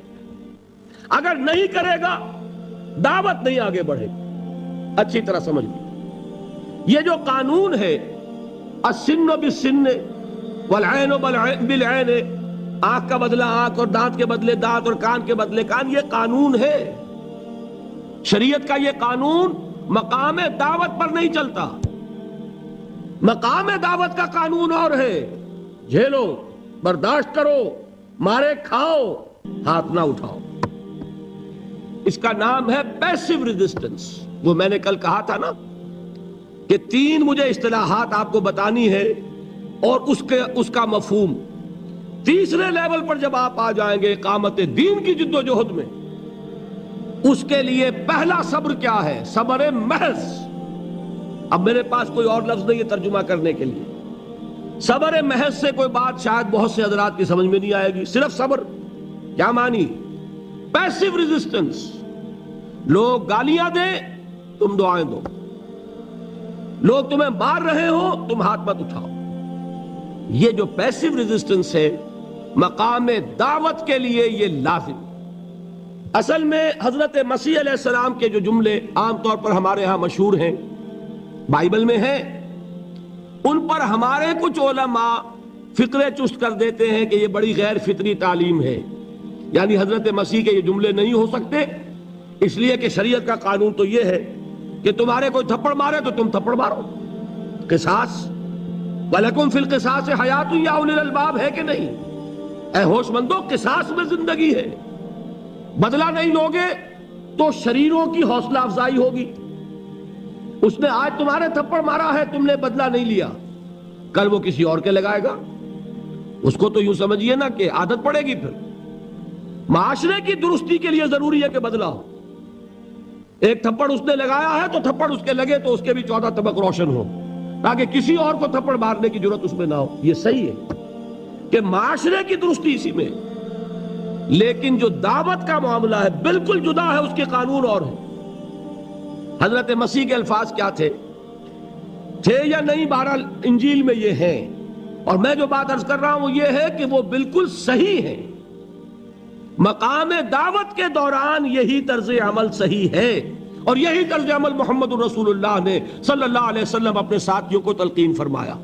اگر نہیں کرے گا دعوت نہیں آگے بڑھے گی۔ اچھی طرح سمجھ یہ جو قانون ہے السن بالسن والعین بالعین، آنکھ کا بدلہ آنکھ اور دانت کے بدلے دانت اور کان کے بدلے کان، یہ قانون ہے شریعت کا۔ یہ قانون مقام دعوت پر نہیں چلتا، مقام دعوت کا قانون اور ہے، جھیلو، برداشت کرو، مارے کھاؤ، ہاتھ نہ اٹھاؤ۔ اس کا نام ہے پیسیو ریزسٹنس۔ وہ میں نے کل کہا تھا نا کہ تین مجھے اصطلاحات آپ کو بتانی ہے اور اس کا مفہوم۔ تیسرے لیول پر جب آپ آ جائیں گے اقامت دین کی جد و جہد میں، اس کے لیے پہلا صبر کیا ہے؟ صبر محض۔ اب میرے پاس کوئی اور لفظ نہیں ہے ترجمہ کرنے کے لیے۔ صبر محض سے کوئی بات شاید بہت سے حضرات کی سمجھ میں نہیں آئے گی۔ صرف صبر کیا معنی؟ Passive resistance. لوگ گالیاں دیں تم دعائیں دو، لوگ تمہیں مار رہے ہو تم ہاتھ مت اٹھاؤ۔ یہ جو پیسیو ریزسٹنس ہے مقام دعوت کے لیے یہ لازم۔ اصل میں حضرت مسیح علیہ السلام کے جو جملے عام طور پر ہمارے ہاں مشہور ہیں، بائبل میں ہیں، ان پر ہمارے کچھ علماء فقرے چست کر دیتے ہیں کہ یہ بڑی غیر فطری تعلیم ہے، یعنی حضرت مسیح کے یہ جملے نہیں ہو سکتے، اس لیے کہ شریعت کا قانون تو یہ ہے کہ تمہارے کوئی تھپڑ مارے تو تم تھپڑ مارو۔ قصاص، وَلَكُمْ فِي الْقِصَاصِ حَيَاتٌ يَا أُولِي الْأَلْبَابِ، ہے کہ نہیں؟ اے ہوش مندو، قصاص میں زندگی ہے، بدلہ نہیں لوگے تو شریروں کی حوصلہ افزائی ہوگی۔ اس نے آج تمہارے تھپڑ مارا ہے، تم نے بدلہ نہیں لیا، کل وہ کسی اور کے لگائے گا، اس کو تو یوں سمجھیے نا کہ عادت پڑے گی۔ پھر معاشرے کی درستی کے لیے ضروری ہے کہ بدلہ ہو۔ ایک تھپڑ اس نے لگایا ہے تو تھپڑ اس کے لگے تو اس کے بھی 14 طبق روشن ہو، تاکہ کسی اور کو تھپڑ مارنے کی جرت اس میں نہ ہو۔ یہ صحیح ہے کہ معاشرے کی درستی اسی میں، لیکن جو دعوت کا معاملہ ہے بالکل جدا ہے، اس کے قانون اور ہے۔ حضرت مسیح کے الفاظ کیا تھے یا نہیں، بہرحال انجیل میں یہ ہیں، اور میں جو بات عرض کر رہا ہوں وہ یہ ہے کہ وہ بالکل صحیح ہے۔ مقام دعوت کے دوران یہی طرز عمل صحیح ہے، اور یہی طرز عمل محمد الرسول اللہ نے صلی اللہ علیہ وسلم اپنے ساتھیوں کو تلقین فرمایا۔